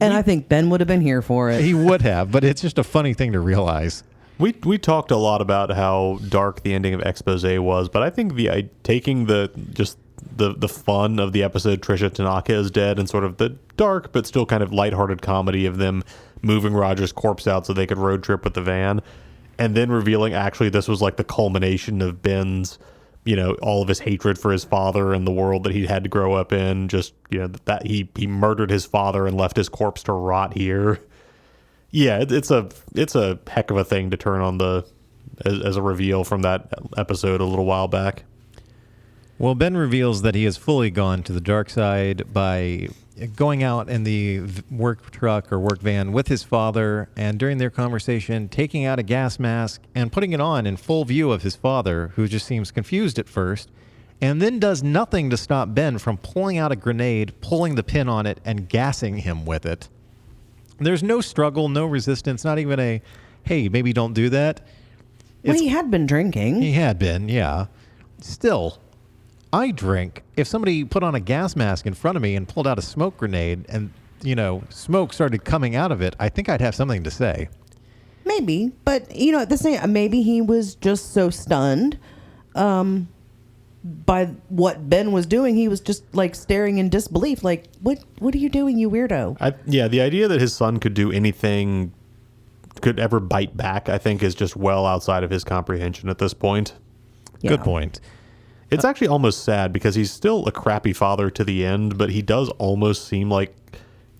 And I think Ben would have been here for it. He would have, but it's just a funny thing to realize. We talked a lot about how dark the ending of Expose was, but I think taking the fun of the episode Trisha Tanaka is dead and sort of the dark but still kind of lighthearted comedy of them moving Roger's corpse out so they could road trip with the van, and then revealing actually this was like the culmination of Ben's, you know, all of his hatred for his father and the world that he had to grow up in. Just, you know, that he murdered his father and left his corpse to rot here. Yeah, it's a heck of a thing to turn on as a reveal from that episode a little while back. Well, Ben reveals that he has fully gone to the dark side by going out in the work truck or work van with his father, and during their conversation, taking out a gas mask and putting it on in full view of his father, who just seems confused at first, and then does nothing to stop Ben from pulling out a grenade, pulling the pin on it, and gassing him with it. There's no struggle, no resistance, not even a, hey, maybe don't do that. Well, he had been drinking. He had been, yeah. Still, I drink. If somebody put on a gas mask in front of me and pulled out a smoke grenade and, smoke started coming out of it, I think I'd have something to say. Maybe, but, at the same, maybe he was just so stunned by what Ben was doing. He was just, staring in disbelief, like, what are you doing, you weirdo? The idea that his son could do anything, could ever bite back, I think is just well outside of his comprehension at this point. Yeah. Good point. It's actually almost sad because he's still a crappy father to the end, but he does almost seem like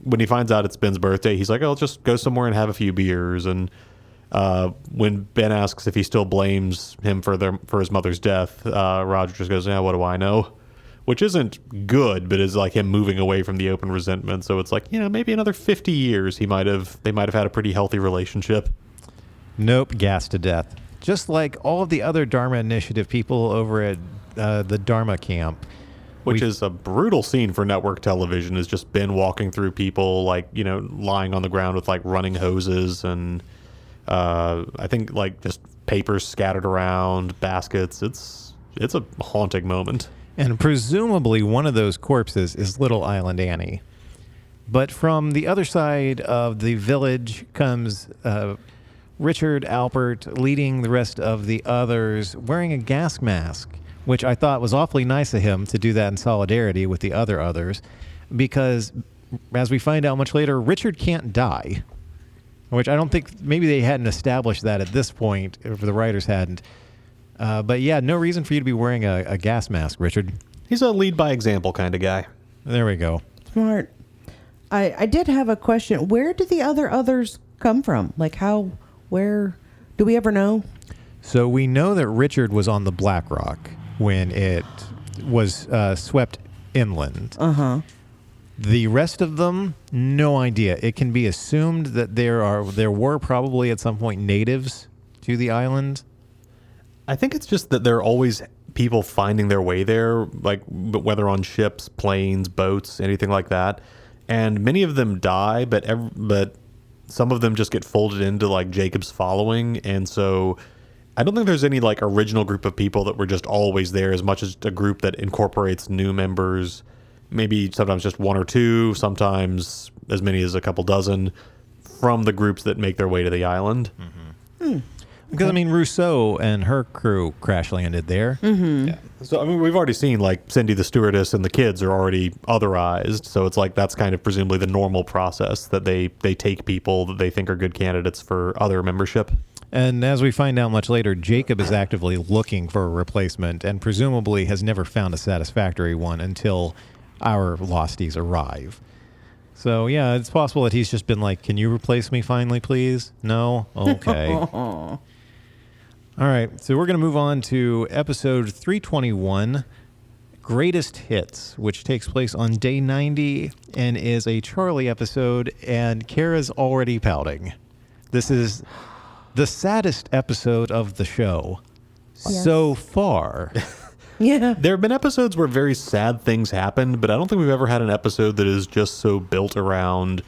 when he finds out it's Ben's birthday, he's like, oh, I'll just go somewhere and have a few beers. And when Ben asks if he still blames him for his mother's death, Roger just goes, yeah, what do I know? Which isn't good, but is like him moving away from the open resentment. So it's like, maybe another 50 years they might have had a pretty healthy relationship. Nope, gassed to death. Just like all of the other Dharma Initiative people over at the Dharma camp. Which is a brutal scene for network television, is just Ben walking through people, lying on the ground with, running hoses and I think, just papers scattered around, baskets. It's a haunting moment. And presumably one of those corpses is Little Island Annie. But from the other side of the village comes Richard Alpert leading the rest of the others wearing a gas mask, which I thought was awfully nice of him to do that in solidarity with the other others, because as we find out much later, Richard can't die, which I don't think, maybe they hadn't established that at this point, if the writers hadn't. But yeah, no reason for you to be wearing a gas mask, Richard. He's a lead by example kind of guy. There we go. Smart. I did have a question. Where did the others come from? Where, do we ever know? So we know that Richard was on the Black Rock when it was swept inland. Uh-huh. The rest of them, no idea. It can be assumed that there were probably at some point natives to the island. I think it's just that there are always people finding their way there, whether on ships, planes, boats, anything like that. And many of them die, but some of them just get folded into Jacob's following, and so I don't think there's any original group of people that were just always there, as much as a group that incorporates new members, maybe sometimes just one or two, sometimes as many as a couple dozen from the groups that make their way to the island. Mm-hmm. Because, Rousseau and her crew crash landed there. Mm-hmm. Yeah. So, we've already seen, Cindy the stewardess and the kids are already otherized. So it's that's kind of presumably the normal process, that they take people that they think are good candidates for other membership. And as we find out much later, Jacob is actively looking for a replacement and presumably has never found a satisfactory one until our Losties arrive. So, yeah, it's possible that he's just been can you replace me finally, please? No? Okay. All right, so we're going to move on to episode 321, Greatest Hits, which takes place on day 90 and is a Charlie episode, and Cara's already pouting. This is the saddest episode of the show so far. Yeah. There have been episodes where very sad things happened, but I don't think we've ever had an episode that is just so built around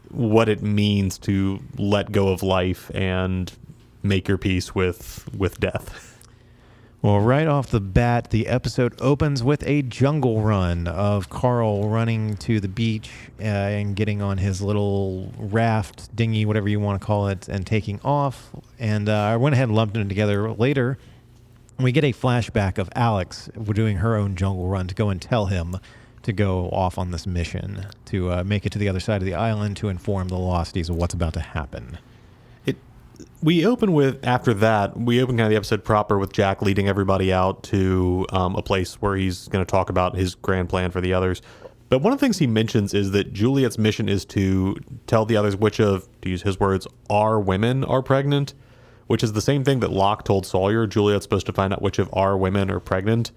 what it means to let go of life and make your peace with death. Well, right off the bat, the episode opens with a jungle run of Carl running to the beach and getting on his little raft, dinghy, whatever you want to call it, and taking off. And I went ahead and lumped them together later. We get a flashback of Alex doing her own jungle run to go and tell him to go off on this mission to make it to the other side of the island to inform the Losties of what's about to happen. We open after that, we open kind of the episode proper with Jack leading everybody out to a place where he's going to talk about his grand plan for the others. But one of the things he mentions is that Juliet's mission is to tell the others which of, to use his words, our women are pregnant, which is the same thing that Locke told Sawyer. Juliet's supposed to find out which of our women are pregnant.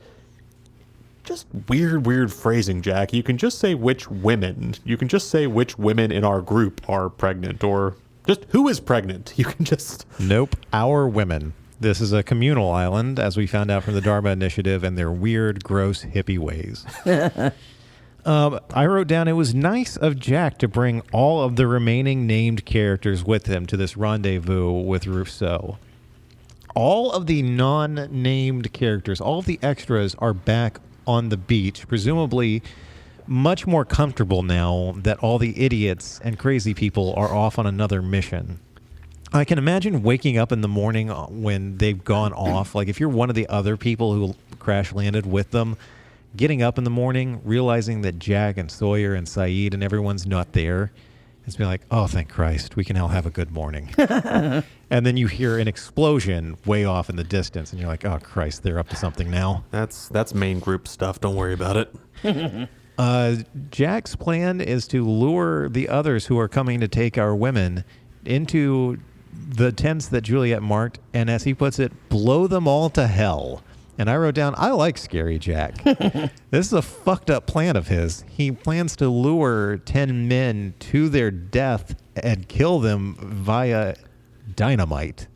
Just weird phrasing, Jack. You can just say which women. You can just say which women in our group are pregnant, or just who is pregnant. You can just... Nope, our women. This is a communal island, as we found out from the Dharma Initiative and their weird, gross, hippie ways. I wrote down, it was nice of Jack to bring all of the remaining named characters with him to this rendezvous with Rousseau. All of the non-named characters, all of the extras are back on the beach, presumably much more comfortable now that all the idiots and crazy people are off on another mission. I can imagine waking up in the morning when they've gone off. Like if you're one of the other people who crash landed with them, getting up in the morning, realizing that Jack and Sawyer and Saeed and everyone's not there, it's being like, oh, thank Christ, we can all have a good morning. And then you hear an explosion way off in the distance, and you're like, oh, Christ, they're up to something now. That's main group stuff. Don't worry about it. Jack's plan is to lure the others who are coming to take our women into the tents that Juliet marked, and as he puts it, blow them all to hell. And I wrote down, I like Scary Jack. This is a fucked up plan of his. He plans to lure 10 men to their death and kill them via dynamite.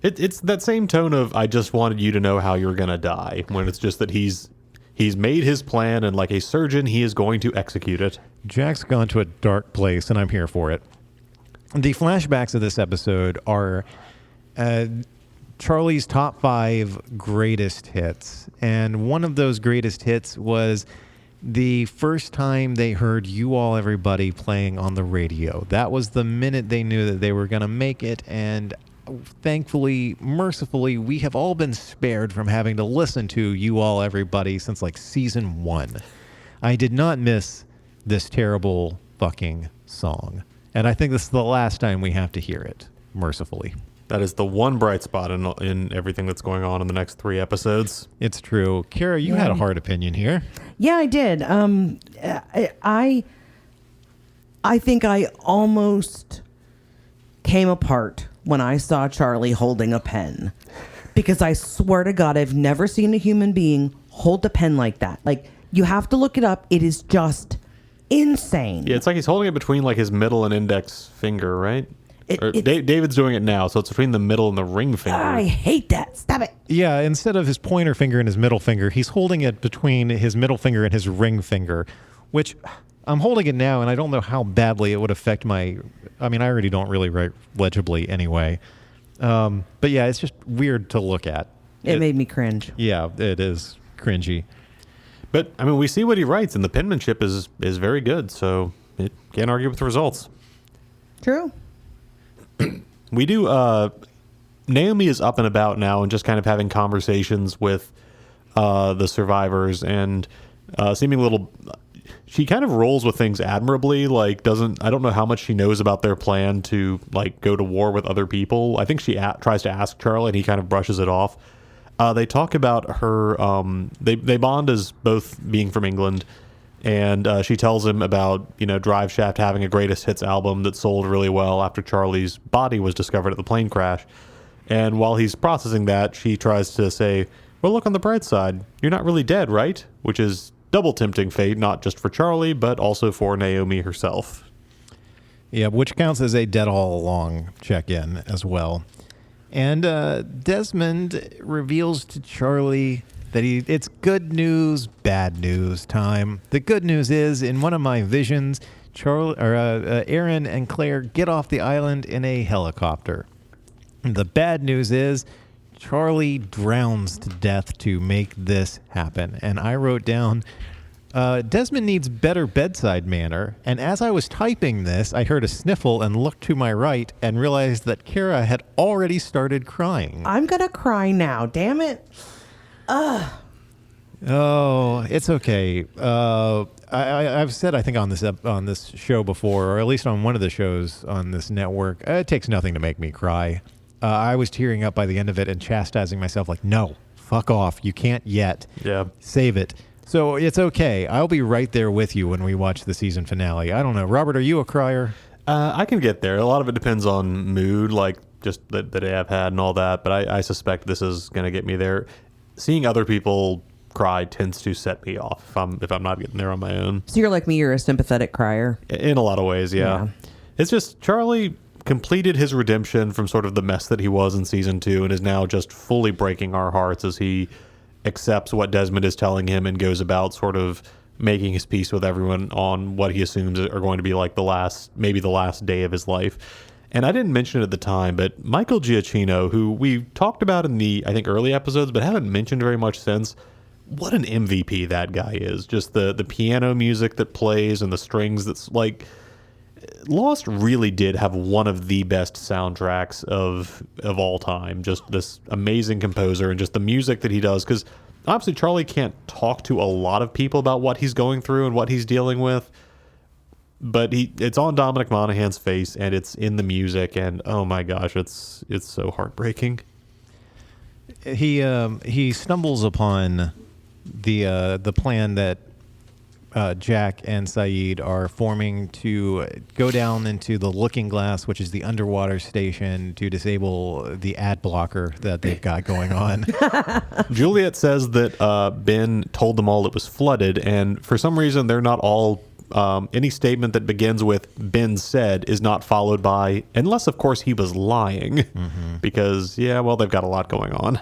It's that same tone of, I just wanted you to know how you're going to die, when it's just that he's made his plan, and like a surgeon, he is going to execute it. Jack's gone to a dark place, and I'm here for it. The flashbacks of this episode are... Charlie's top 5 greatest hits. And one of those greatest hits was the first time they heard You All Everybody playing on the radio. That was the minute they knew that they were going to make it. And thankfully, mercifully, we have all been spared from having to listen to You All Everybody since like season 1. I did not miss this terrible fucking song. And I think this is the last time we have to hear it, mercifully. That is the one bright spot in everything that's going on in the next 3 episodes. It's true. Cara, you had a hard opinion here. Yeah, I did. I think I almost came apart when I saw Charlie holding a pen. Because I swear to God, I've never seen a human being hold a pen like that. Like, you have to look it up. It is just insane. Yeah, it's like he's holding it between like his middle and index finger, right? David's doing it now, so it's between the middle and the ring finger. I hate that. Stop it. Yeah, instead of his pointer finger and his middle finger, he's holding it between his middle finger and his ring finger, which I'm holding it now, and I don't know how badly it would affect my... I mean, I already don't really write legibly anyway. But yeah, it's just weird to look at. It made me cringe. Yeah, it is cringy. But, I mean, we see what he writes, and the penmanship is very good, so it can't argue with the results. True. We do, Naomi is up and about now and just kind of having conversations with the survivors, and seeming a little... She kind of rolls with things admirably, like I don't know how much she knows about their plan to like go to war with other people. I think she tries to ask Charlie, and he kind of brushes it off. They talk about her, they bond as both being from England, and she tells him about, Drive Shaft having a greatest hits album that sold really well after Charlie's body was discovered at the plane crash. And while he's processing that, she tries to say, well, look on the bright side. You're not really dead, right? Which is double tempting fate, not just for Charlie, but also for Naomi herself. Yeah, which counts as a dead all along check-in as well. And Desmond reveals to Charlie that it's good news, bad news time. The good news is, in one of my visions, Aaron and Claire get off the island in a helicopter. And the bad news is, Charlie drowns to death to make this happen. And I wrote down, Desmond needs better bedside manner. And as I was typing this, I heard a sniffle and looked to my right and realized that Cara had already started crying. I'm going to cry now. Damn it. Oh, it's okay. I've said, I think, on this show before, or at least on one of the shows on this network, it takes nothing to make me cry. I was tearing up by the end of it and chastising myself like, no, fuck off. You can't yet. Yeah. Save it. So it's okay. I'll be right there with you when we watch the season finale. I don't know. Robert, are you a crier? I can get there. A lot of it depends on mood, like just the day I've had and all that. But I suspect this is going to get me there. Seeing other people cry tends to set me off if I'm not getting there on my own. So you're like me. You're a sympathetic crier. In a lot of ways, yeah. It's just Charlie completed his redemption from sort of the mess that he was in season 2 and is now just fully breaking our hearts as he accepts what Desmond is telling him and goes about sort of making his peace with everyone on what he assumes are going to be like maybe the last day of his life. And I didn't mention it at the time, but Michael Giacchino, who we talked about in the, I think, early episodes, but haven't mentioned very much since, what an MVP that guy is. Just the piano music that plays and the strings that's like... Lost really did have one of the best soundtracks of all time. Just this amazing composer and just the music that he does. Because obviously Charlie can't talk to a lot of people about what he's going through and what he's dealing with. But it's on Dominic Monaghan's face and it's in the music. And oh my gosh, it's so heartbreaking. He stumbles upon the plan that Jack and Saeed are forming to go down into the Looking Glass, which is the underwater station, to disable the ad blocker that they've got going on. Juliet says that Ben told them all it was flooded, and for some reason they're not all... any statement that begins with Ben said is not followed by, unless of course he was lying, because, they've got a lot going on.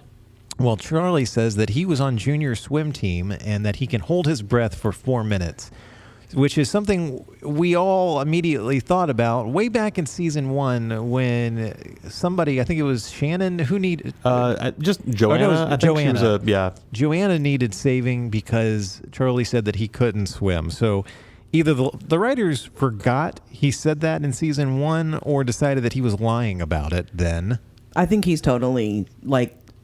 Well, Charlie says that he was on junior swim team and that he can hold his breath for 4 minutes, which is something we all immediately thought about way back in season 1 when somebody, I think it was Shannon, who needed... just Joanna. I think Joanna. She was Joanna needed saving because Charlie said that he couldn't swim. So either the writers forgot he said that in season 1 or decided that he was lying about it then. I think he's totally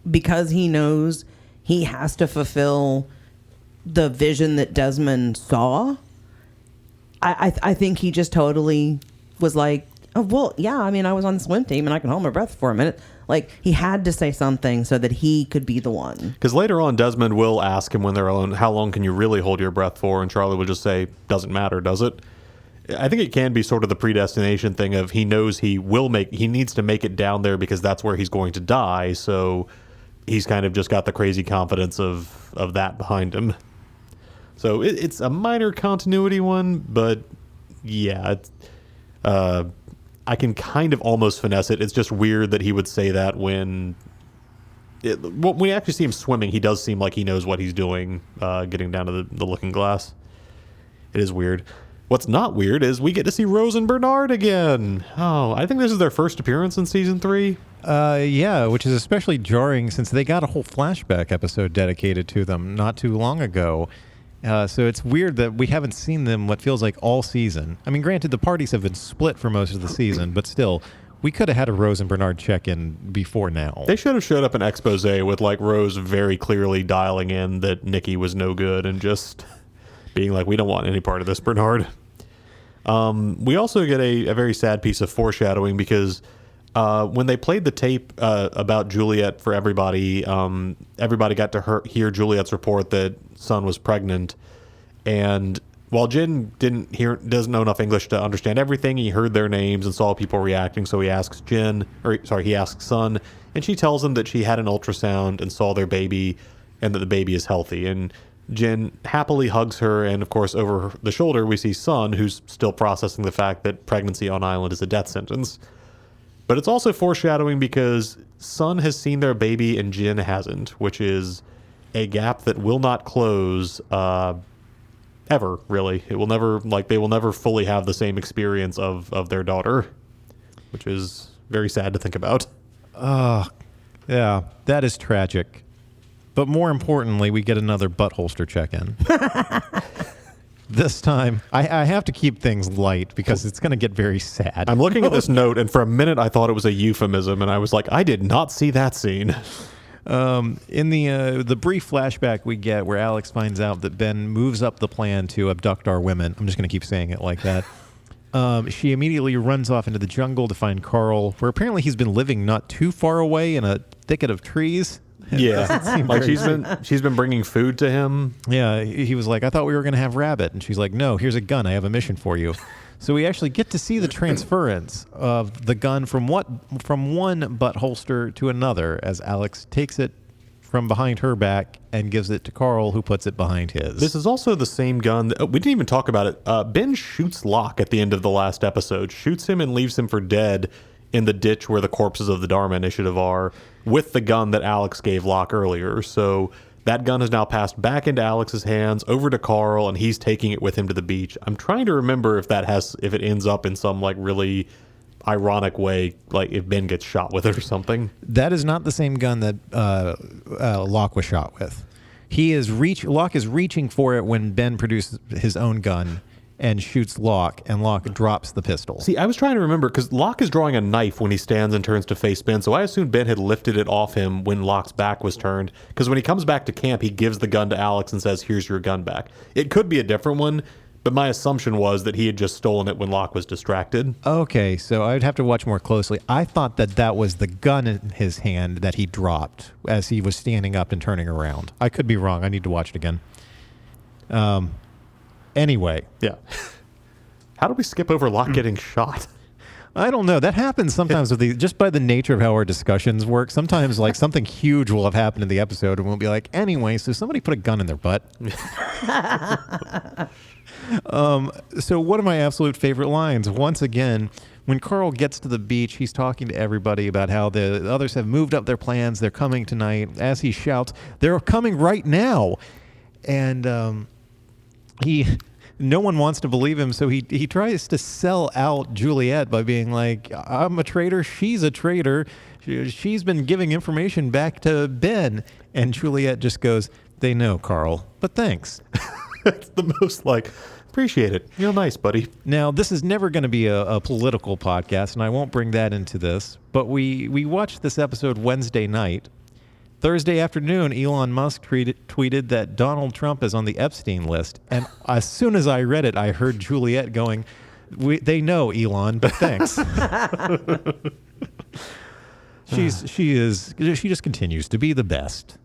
because he knows he has to fulfill the vision that Desmond saw. I think he just totally was like, oh, well, yeah, I mean, I was on the swim team and I can hold my breath for a minute. Like, he had to say something so that he could be the one. Because later on, Desmond will ask him when they're alone, how long can you really hold your breath for? And Charlie will just say, doesn't matter, does it? I think it can be sort of the predestination thing of he knows he needs to make it down there because that's where he's going to die. So he's kind of just got the crazy confidence of that behind him. So it's a minor continuity one, but yeah, I can kind of almost finesse it. It's just weird that he would say that when we actually see him swimming, he does seem like he knows what he's doing, getting down to the Looking Glass. It is weird. What's not weird is we get to see Rose and Bernard again. Oh, I think this is their first appearance in season 3. Yeah, which is especially jarring since they got a whole flashback episode dedicated to them not too long ago. So it's weird that we haven't seen them what feels like all season. I mean, granted, the parties have been split for most of the season, but still, we could have had a Rose and Bernard check-in before now. They should have showed up in expose with Rose very clearly dialing in that Nikki was no good and just being like, we don't want any part of this, Bernard. We also get a very sad piece of foreshadowing because when they played the tape about Juliet for everybody, everybody got to hear Juliet's report that Sun was pregnant. And while Jin doesn't know enough English to understand everything, he heard their names and saw people reacting. So he asks he asks Sun, and she tells him that she had an ultrasound and saw their baby and that the baby is healthy. And Jin happily hugs her, and of course over the shoulder we see Sun, who's still processing the fact that pregnancy on island is a death sentence. But it's also foreshadowing because Sun has seen their baby and Jin hasn't, which is a gap that will not close ever, really. It will never, they will never fully have the same experience of their daughter, which is very sad to think about. Yeah, that is tragic. But more importantly, we get another butt holster check-in. This time, I have to keep things light because it's going to get very sad. I'm looking at this note, and for a minute I thought it was a euphemism, and I was like, I did not see that scene. In the brief flashback we get where Alex finds out that Ben moves up the plan to abduct our women, I'm just going to keep saying it like that, she immediately runs off into the jungle to find Carl, where apparently he's been living not too far away in a thicket of trees. Yeah, like she's been bringing food to him. Yeah, he was like, I thought we were going to have rabbit. And she's like, no, here's a gun. I have a mission for you. So we actually get to see the transference of the gun from one butt holster to another as Alex takes it from behind her back and gives it to Carl, who puts it behind his. This is also the same gun. We didn't even talk about it. Ben shoots Locke at the end of the last episode, shoots him and leaves him for dead in the ditch where the corpses of the Dharma Initiative are, with the gun that Alex gave Locke earlier. So that gun has now passed back into Alex's hands, over to Carl, and he's taking it with him to the beach. I'm trying to remember if it ends up in some like really ironic way, like if Ben gets shot with it or something. That is not the same gun that Locke was shot with. Locke is reaching for it when Ben produces his own gun and shoots Locke, and Locke drops the pistol. See, I was trying to remember, because Locke is drawing a knife when he stands and turns to face Ben, so I assumed Ben had lifted it off him when Locke's back was turned, because when he comes back to camp, he gives the gun to Alex and says, here's your gun back. It could be a different one, but my assumption was that he had just stolen it when Locke was distracted. Okay, so I'd have to watch more closely. I thought that was the gun in his hand that he dropped as he was standing up and turning around. I could be wrong. I need to watch it again. Anyway. Yeah. How do we skip over Locke getting shot? I don't know. That happens sometimes just by the nature of how our discussions work. Sometimes like something huge will have happened in the episode and we'll be like, anyway, so somebody put a gun in their butt. So one of my absolute favorite lines, once again, when Carl gets to the beach, he's talking to everybody about how the others have moved up their plans. They're coming tonight. As he shouts, they're coming right now. And no one wants to believe him, so he tries to sell out Juliet by being like, I'm a traitor, she's a traitor, she's been giving information back to Ben. And Juliet just goes, they know, Carl, but thanks. It's the most like, appreciate it, you're nice, buddy. Now, this is never going to be a political podcast, and I won't bring that into this, but we watched this episode Wednesday night. Thursday afternoon, Elon Musk tweeted that Donald Trump is on the Epstein list. And as soon as I read it, I heard Juliet going, they know, Elon, but thanks. She just continues to be the best.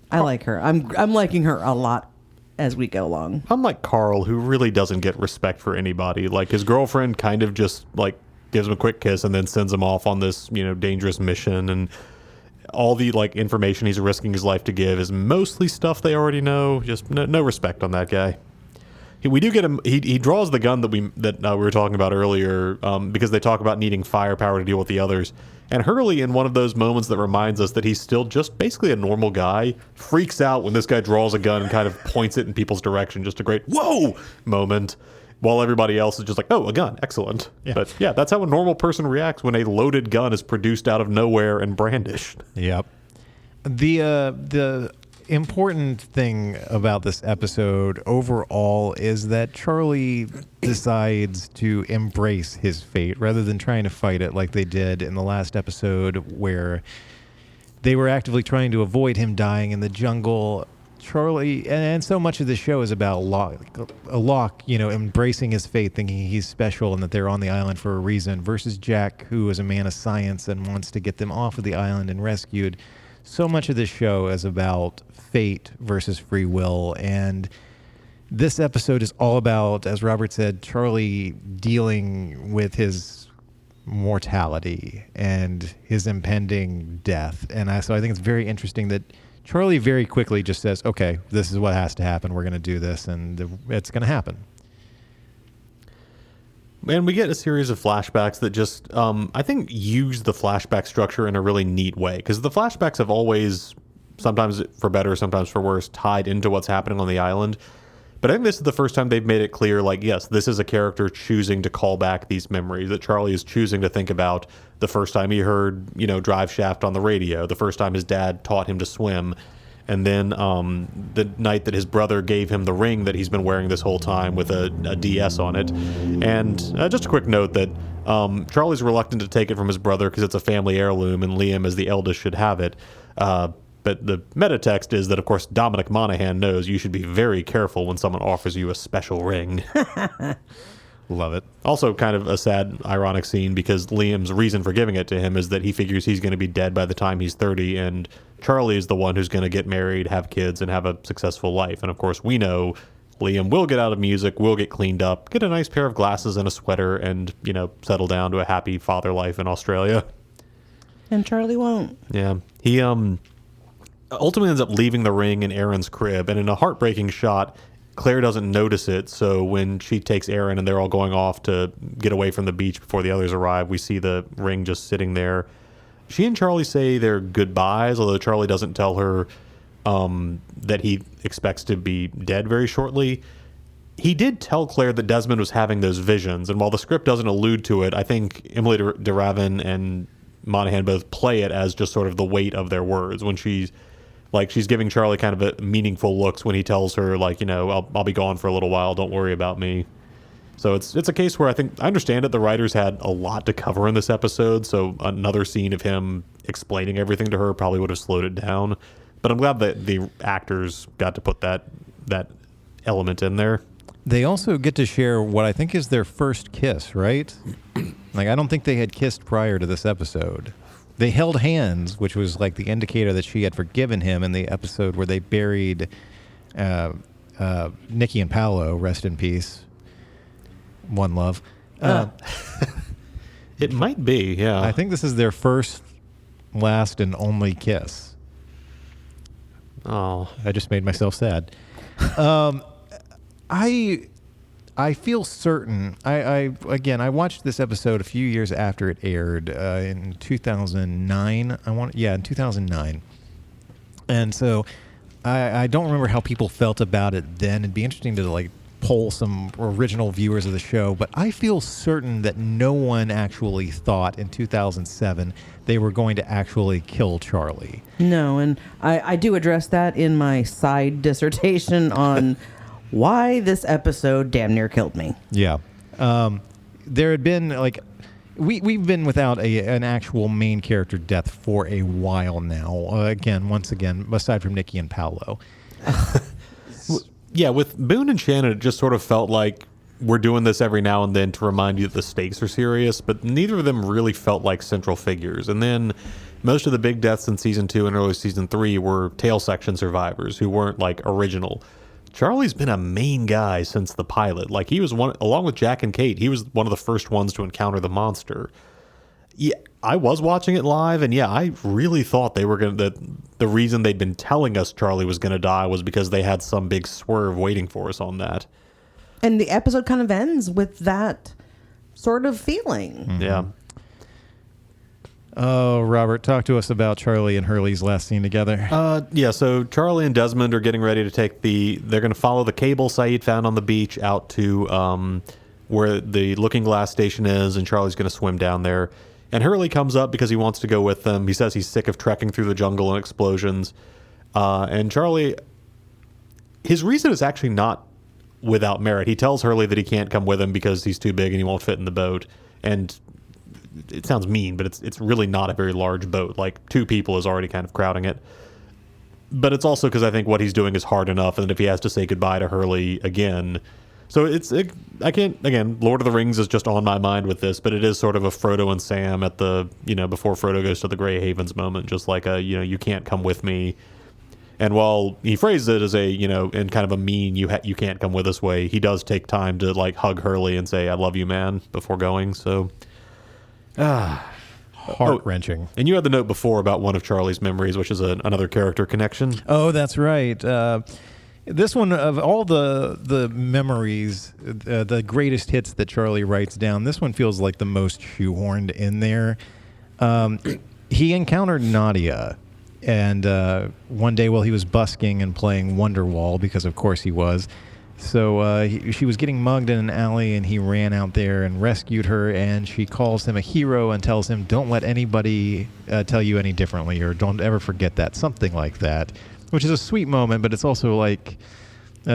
I like her. I'm liking her a lot as we go along. Unlike Carl, who really doesn't get respect for anybody. Like his girlfriend kind of just like gives him a quick kiss and then sends him off on this, dangerous mission, and all the like information he's risking his life to give is mostly stuff they already know. Just no respect on that guy. We do get him. He draws the gun that we were talking about earlier because they talk about needing firepower to deal with the others. And Hurley, in one of those moments that reminds us that he's still just basically a normal guy, freaks out when this guy draws a gun and kind of points it in people's direction. Just a great whoa moment. While everybody else is just like, oh, a gun, excellent. Yeah. But yeah, that's how a normal person reacts when a loaded gun is produced out of nowhere and brandished. Yep. The important thing about this episode overall is that Charlie decides to embrace his fate rather than trying to fight it like they did in the last episode where they were actively trying to avoid him dying in the jungle. Charlie, and so much of the show is about Locke, embracing his fate, thinking he's special and that they're on the island for a reason, versus Jack, who is a man of science and wants to get them off of the island and rescued. So much of this show is about fate versus free will, and this episode is all about, as Robert said, Charlie dealing with his mortality and his impending death. And so I think it's very interesting that Charlie very quickly just says, okay, this is what has to happen. We're going to do this, and it's going to happen. And we get a series of flashbacks that just, I think, use the flashback structure in a really neat way. Because the flashbacks have always, sometimes for better, sometimes for worse, tied into what's happening on the island. But I think this is the first time they've made it clear, like, yes, this is a character choosing to call back these memories, that Charlie is choosing to think about the first time he heard, Drive Shaft on the radio, the first time his dad taught him to swim, and then the night that his brother gave him the ring that he's been wearing this whole time with a DS on it. And just a quick note that Charlie's reluctant to take it from his brother because it's a family heirloom, and Liam, as the eldest, should have it. But the meta text is that, of course, Dominic Monaghan knows you should be very careful when someone offers you a special ring. Love it. Also kind of a sad, ironic scene because Liam's reason for giving it to him is that he figures he's going to be dead by the time he's 30, and Charlie is the one who's going to get married, have kids, and have a successful life. And of course, we know Liam will get out of music, will get cleaned up, get a nice pair of glasses and a sweater, and, settle down to a happy father life in Australia. And Charlie won't. Yeah. He ultimately ends up leaving the ring in Aaron's crib, and in a heartbreaking shot, Claire doesn't notice it, so when she takes Aaron and they're all going off to get away from the beach before the others arrive, we see the ring just sitting there. She and Charlie say their goodbyes, although Charlie doesn't tell her that he expects to be dead very shortly. He did tell Claire that Desmond was having those visions, and while the script doesn't allude to it, I think Emily de Ravin and Monahan both play it as just sort of the weight of their words when she's giving Charlie kind of a meaningful looks when he tells her, I'll be gone for a little while, don't worry about me. So it's a case where I understand it. The writers had a lot to cover in this episode, so another scene of him explaining everything to her probably would have slowed it down. But I'm glad that the actors got to put that element in there. They also get to share what I think is their first kiss, right? I don't think they had kissed prior to this episode. They held hands, which was the indicator that she had forgiven him in the episode where they buried Nikki and Paolo, rest in peace. One love. It might be, yeah. I think this is their first, last, and only kiss. Oh. I just made myself sad. I feel certain. I watched this episode a few years after it aired in 2009. In 2009. And so I don't remember how people felt about it then. It'd be interesting to poll some original viewers of the show, but I feel certain that no one actually thought in 2007 they were going to actually kill Charlie. No, and I do address that in my side dissertation on why this episode damn near killed me. Yeah. There had been, we've been without an actual main character death for a while now. Once again, aside from Nikki and Paolo. Yeah, with Boone and Shannon, it just sort of felt like we're doing this every now and then to remind you that the stakes are serious, but neither of them really felt like central figures. And then most of the big deaths in season 2 and early season 3 were tail section survivors who weren't original. Charlie's been a main guy since the pilot. He was one, along with Jack and Kate, he was one of the first ones to encounter the monster. Yeah, I was watching it live, and I really thought they were the reason they'd been telling us Charlie was going to die was because they had some big swerve waiting for us on that. And the episode kind of ends with that sort of feeling. Mm-hmm. Yeah. Oh, Robert, talk to us about Charlie and Hurley's last scene together. So Charlie and Desmond are getting ready to they're going to follow the cable Saeed found on the beach out to where the Looking Glass station is, and Charlie's going to swim down there. And Hurley comes up because he wants to go with them. He says he's sick of trekking through the jungle and explosions. And Charlie, his reason is actually not without merit. He tells Hurley that he can't come with him because he's too big and he won't fit in the boat. And it sounds mean, but it's really not a very large boat. 2 people is already kind of crowding it. But it's also because I think what he's doing is hard enough, and if he has to say goodbye to Hurley again. So I can't, again, Lord of the Rings is just on my mind with this, but it is sort of a Frodo and Sam at the, before Frodo goes to the Grey Havens moment, just you can't come with me. And while he phrases it as in kind of a mean, you can't come with us way, he does take time to hug Hurley and say, I love you, man, before going. So, Heart-wrenching. And you had the note before about one of Charlie's memories, which is another character connection. Oh, that's right. This one, of all the memories, the greatest hits that Charlie writes down, this one feels like the most shoehorned in there. He encountered Nadia, and one day while he was busking and playing Wonderwall, because of course he was, so she was getting mugged in an alley, and he ran out there and rescued her, and she calls him a hero and tells him, don't let anybody tell you any differently, or don't ever forget that, something like that. Which is a sweet moment, but it's also a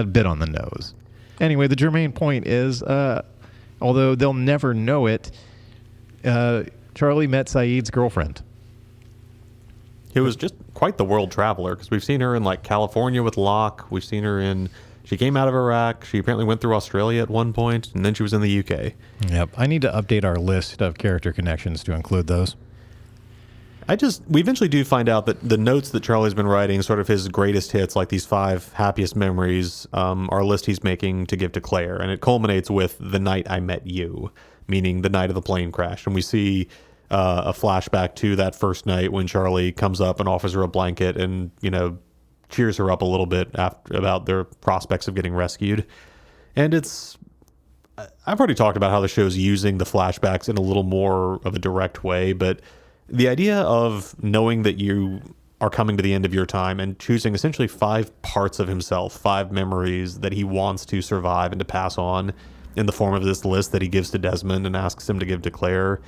bit on the nose. Anyway, the germane point is, although they'll never know it, Charlie met Saeed's girlfriend. He was just quite the world traveler, because we've seen her in California with Locke. We've seen her she came out of Iraq. She apparently went through Australia at one point, and then she was in the UK. Yep. I need to update our list of character connections to include those. We eventually do find out that the notes that Charlie's been writing, sort of his greatest hits, like these 5 happiest memories, are a list he's making to give to Claire. And it culminates with the night I met you, meaning the night of the plane crash. And we see a flashback to that first night when Charlie comes up and offers her a blanket and, cheers her up a little bit about their prospects of getting rescued. And I've already talked about how the show's using the flashbacks in a little more of a direct way, but the idea of knowing that you are coming to the end of your time and choosing essentially 5 parts of himself, 5 memories that he wants to survive and to pass on in the form of this list that he gives to Desmond and asks him to give to Claire.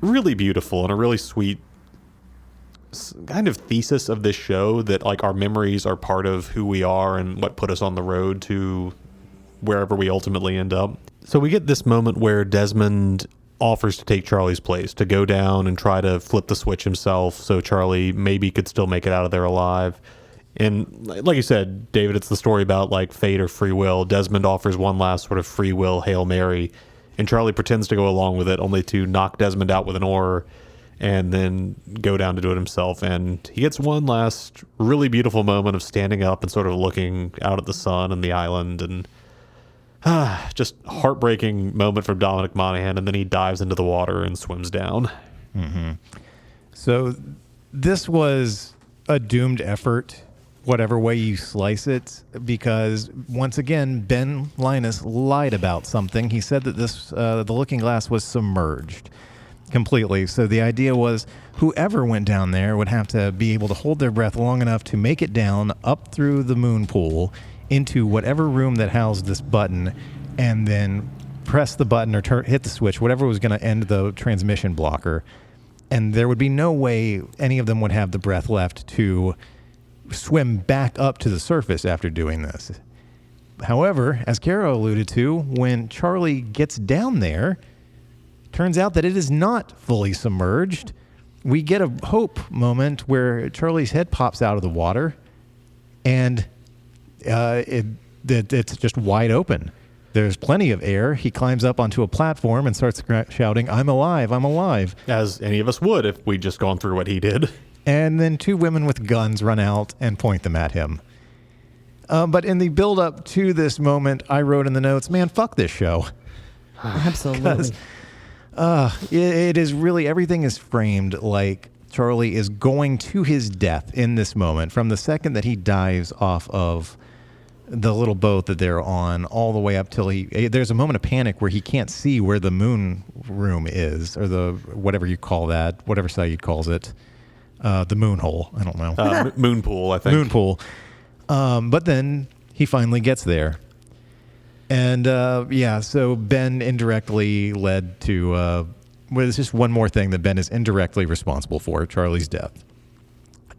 Really beautiful and a really sweet kind of thesis of this show, that like our memories are part of who we are and what put us on the road to wherever we ultimately end up. So we get this moment where Desmond offers to take Charlie's place, to go down and try to flip the switch himself so Charlie maybe could still make it out of there alive. And like you said, David, it's the story about like fate or free will. Desmond offers one last sort of free will Hail Mary, and Charlie pretends to go along with it, only to knock Desmond out with an oar and then go down to do it himself. And he gets one last really beautiful moment of standing up and sort of looking out at the sun and the island, and just heartbreaking moment from Dominic Monaghan. And then he dives into the water and swims down. Mm-hmm. So this was a doomed effort, whatever way you slice it, because once again, Ben Linus lied about something. He said that the Looking Glass was submerged completely. So the idea was whoever went down there would have to be able to hold their breath long enough to make it down up through the moon pool into whatever room that housed this button, and then press the button or hit the switch, whatever was going to end the transmission blocker. And there would be no way any of them would have the breath left to swim back up to the surface after doing this. However, as Cara alluded to, when Charlie gets down there, turns out that it is not fully submerged. We get a hope moment where Charlie's head pops out of the water, and it's just wide open. There's plenty of air. He climbs up onto a platform and starts shouting, "I'm alive, I'm alive." As any of us would if we'd just gone through what he did. And then 2 women with guns run out and point them at him. But in the build-up to this moment, I wrote in the notes, man, fuck this show. Absolutely. It is really, everything is framed like Charlie is going to his death in this moment. From the second that he dives off of the little boat that they're on, all the way up till there's a moment of panic where he can't see where the moon room is, or the whatever you call that, whatever Saeed calls it. The moon hole. I don't know. Moon pool, I think. Moon pool. But then he finally gets there. And so Ben indirectly led to, well, there's just one more thing that Ben is indirectly responsible for, Charlie's death.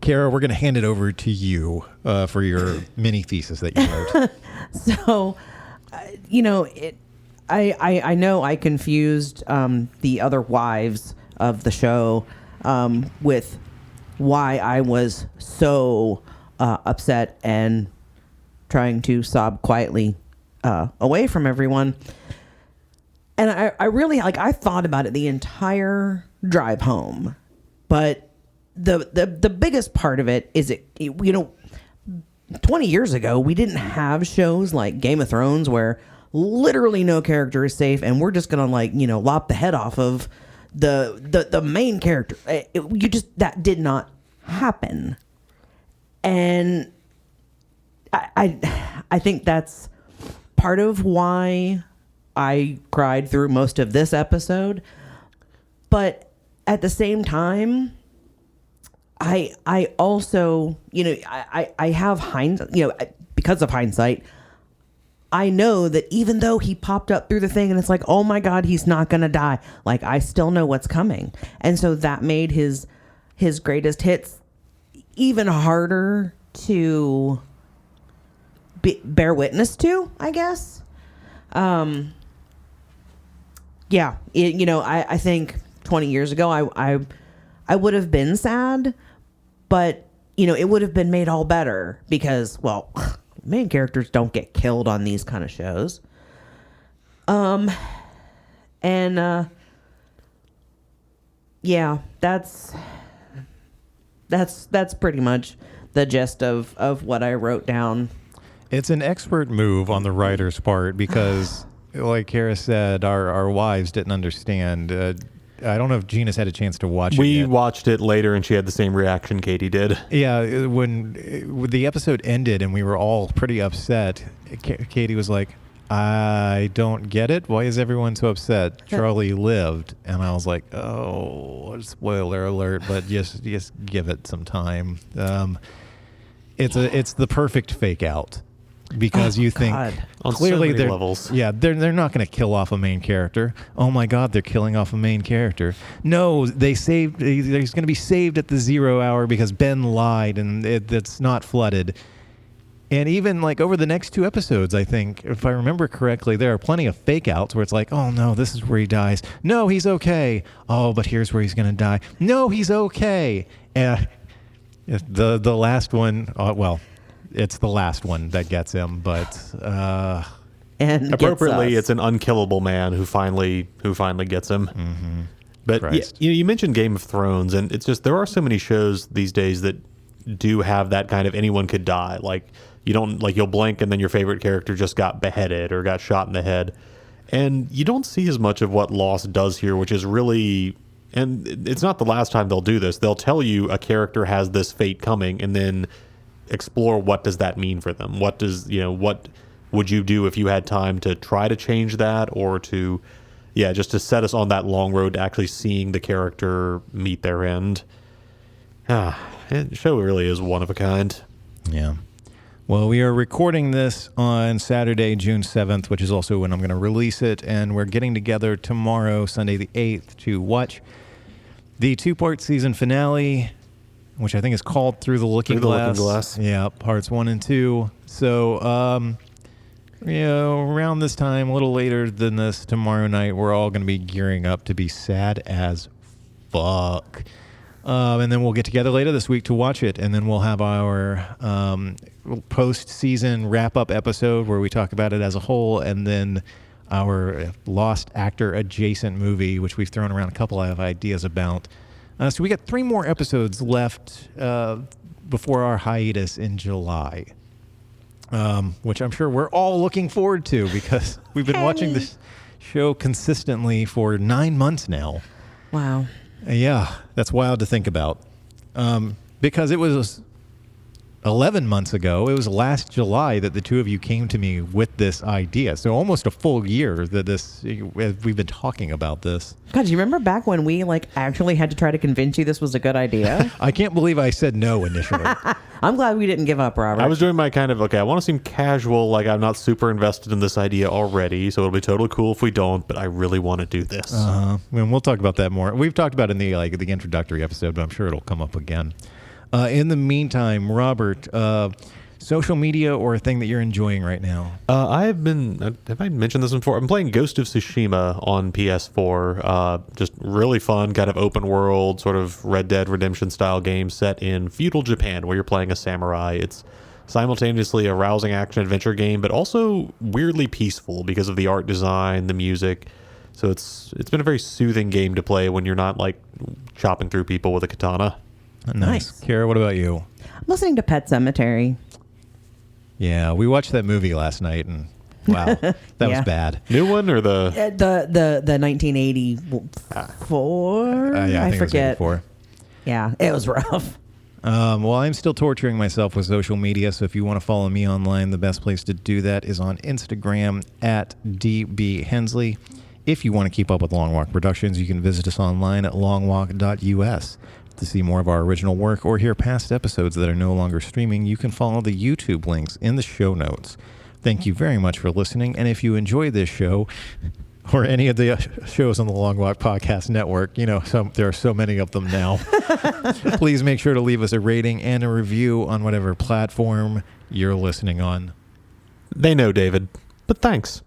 Cara, we're going to hand it over to you for your mini thesis that you wrote. So, I know I confused the other wives of the show with why I was so upset and trying to sob quietly away from everyone. And I really, I thought about it the entire drive home. But the biggest part of it is 20 years ago, we didn't have shows like Game of Thrones where literally no character is safe and we're just going to lop the head off of the main character. That did not happen. And I think that's part of why I cried through most of this episode. But at the same time, I also, I have hindsight, because of hindsight, I know that even though he popped up through the thing and it's like, oh my God, he's not going to die. I still know what's coming. And so that made his greatest hits even harder to bear witness to, I guess. I think 20 years ago, I would have been sad, but, it would have been made all better because, well, main characters don't get killed on these kind of shows. yeah, that's pretty much the gist of what I wrote down. It's an expert move on the writer's part because, like Cara said, our wives didn't understand. I don't know if Gina's had a chance to watch it We yet. watched it later, and she had the same reaction Katie did. Yeah, when the episode ended and we were all pretty upset, Katie was like, I don't get it. Why is everyone so upset? Charlie lived. And I was like, oh, spoiler alert, but just give it some time. It's the perfect fake out. Because you think God. On so clearly many they're levels. Yeah, they're not going to kill off a main character. Oh my God, they're killing off a main character. No, he's going to be saved at the 0 hour because Ben lied and it's not flooded. And even like over the next 2 episodes, I think, if I remember correctly, there are plenty of fake outs where it's like, oh no, this is where he dies. No, he's okay. Oh, but here's where he's going to die. No, he's okay. And the last one, well, it's the last one that gets him, but And Appropriately, gets us. it's an unkillable man who finally gets him. Mm-hmm. But Christ. you mentioned Game of Thrones, and it's just there are so many shows these days that do have that kind of anyone could die. Like you'll blink and then your favorite character just got beheaded or got shot in the head, and you don't see as much of what Lost does here, which is really. And it's not the last time they'll do this. They'll tell you a character has this fate coming, and then explore what does that mean for them. What would you do if you had time to try to change that, or to just to set us on that long road to actually seeing the character meet their end. The show really is one of a kind. Yeah. Well, we are recording this on Saturday, June 7th, which is also when I'm going to release it. And we're getting together tomorrow, Sunday the 8th, to watch the 2-part season finale, which I think is called Through the Looking Glass. Yeah, parts 1 and 2. So, around this time, a little later than this, tomorrow night, we're all going to be gearing up to be sad as fuck. And then we'll get together later this week to watch it, and then we'll have our post-season wrap-up episode where we talk about it as a whole, and then our Lost actor adjacent movie, which we've thrown around a couple of ideas about. So we got 3 more episodes left before our hiatus in July, which I'm sure we're all looking forward to because we've been watching this show consistently for 9 months now. Wow. Yeah, that's wild to think about. Because it was 11 months ago, it was last July that the two of you came to me with this idea. So almost a full year that we've been talking about this. God, do you remember back when we actually had to try to convince you this was a good idea? I can't believe I said no initially. I'm glad we didn't give up, Robert. I was doing my kind of, I want to seem casual, like I'm not super invested in this idea already, so it'll be totally cool if we don't, but I really want to do this. And we'll talk about that more. We've talked about it in the introductory episode, but I'm sure it'll come up again. In the meantime, Robert, social media or a thing that you're enjoying right now? have I mentioned this before? I'm playing Ghost of Tsushima on PS4. Just really fun, kind of open world, sort of Red Dead Redemption style game set in feudal Japan where you're playing a samurai. It's simultaneously a rousing action adventure game, but also weirdly peaceful because of the art design, the music. So it's been a very soothing game to play when you're not chopping through people with a katana. Nice. Cara, what about you? I'm listening to Pet Sematary. Yeah, we watched that movie last night, and wow, that was bad. New one or the 1984. Yeah, I think forget. It was 84. Yeah, it was rough. Well, I'm still torturing myself with social media, so if you want to follow me online, the best place to do that is on Instagram at DBHensley. If you want to keep up with Long Walk Productions, you can visit us online at longwalk.us. To see more of our original work or hear past episodes that are no longer streaming, you can follow the YouTube links in the show notes. Thank you very much for listening, and if you enjoy this show or any of the shows on the Long Walk Podcast Network, there are so many of them now, please make sure to leave us a rating and a review on whatever platform you're listening on. They know, David, but thanks.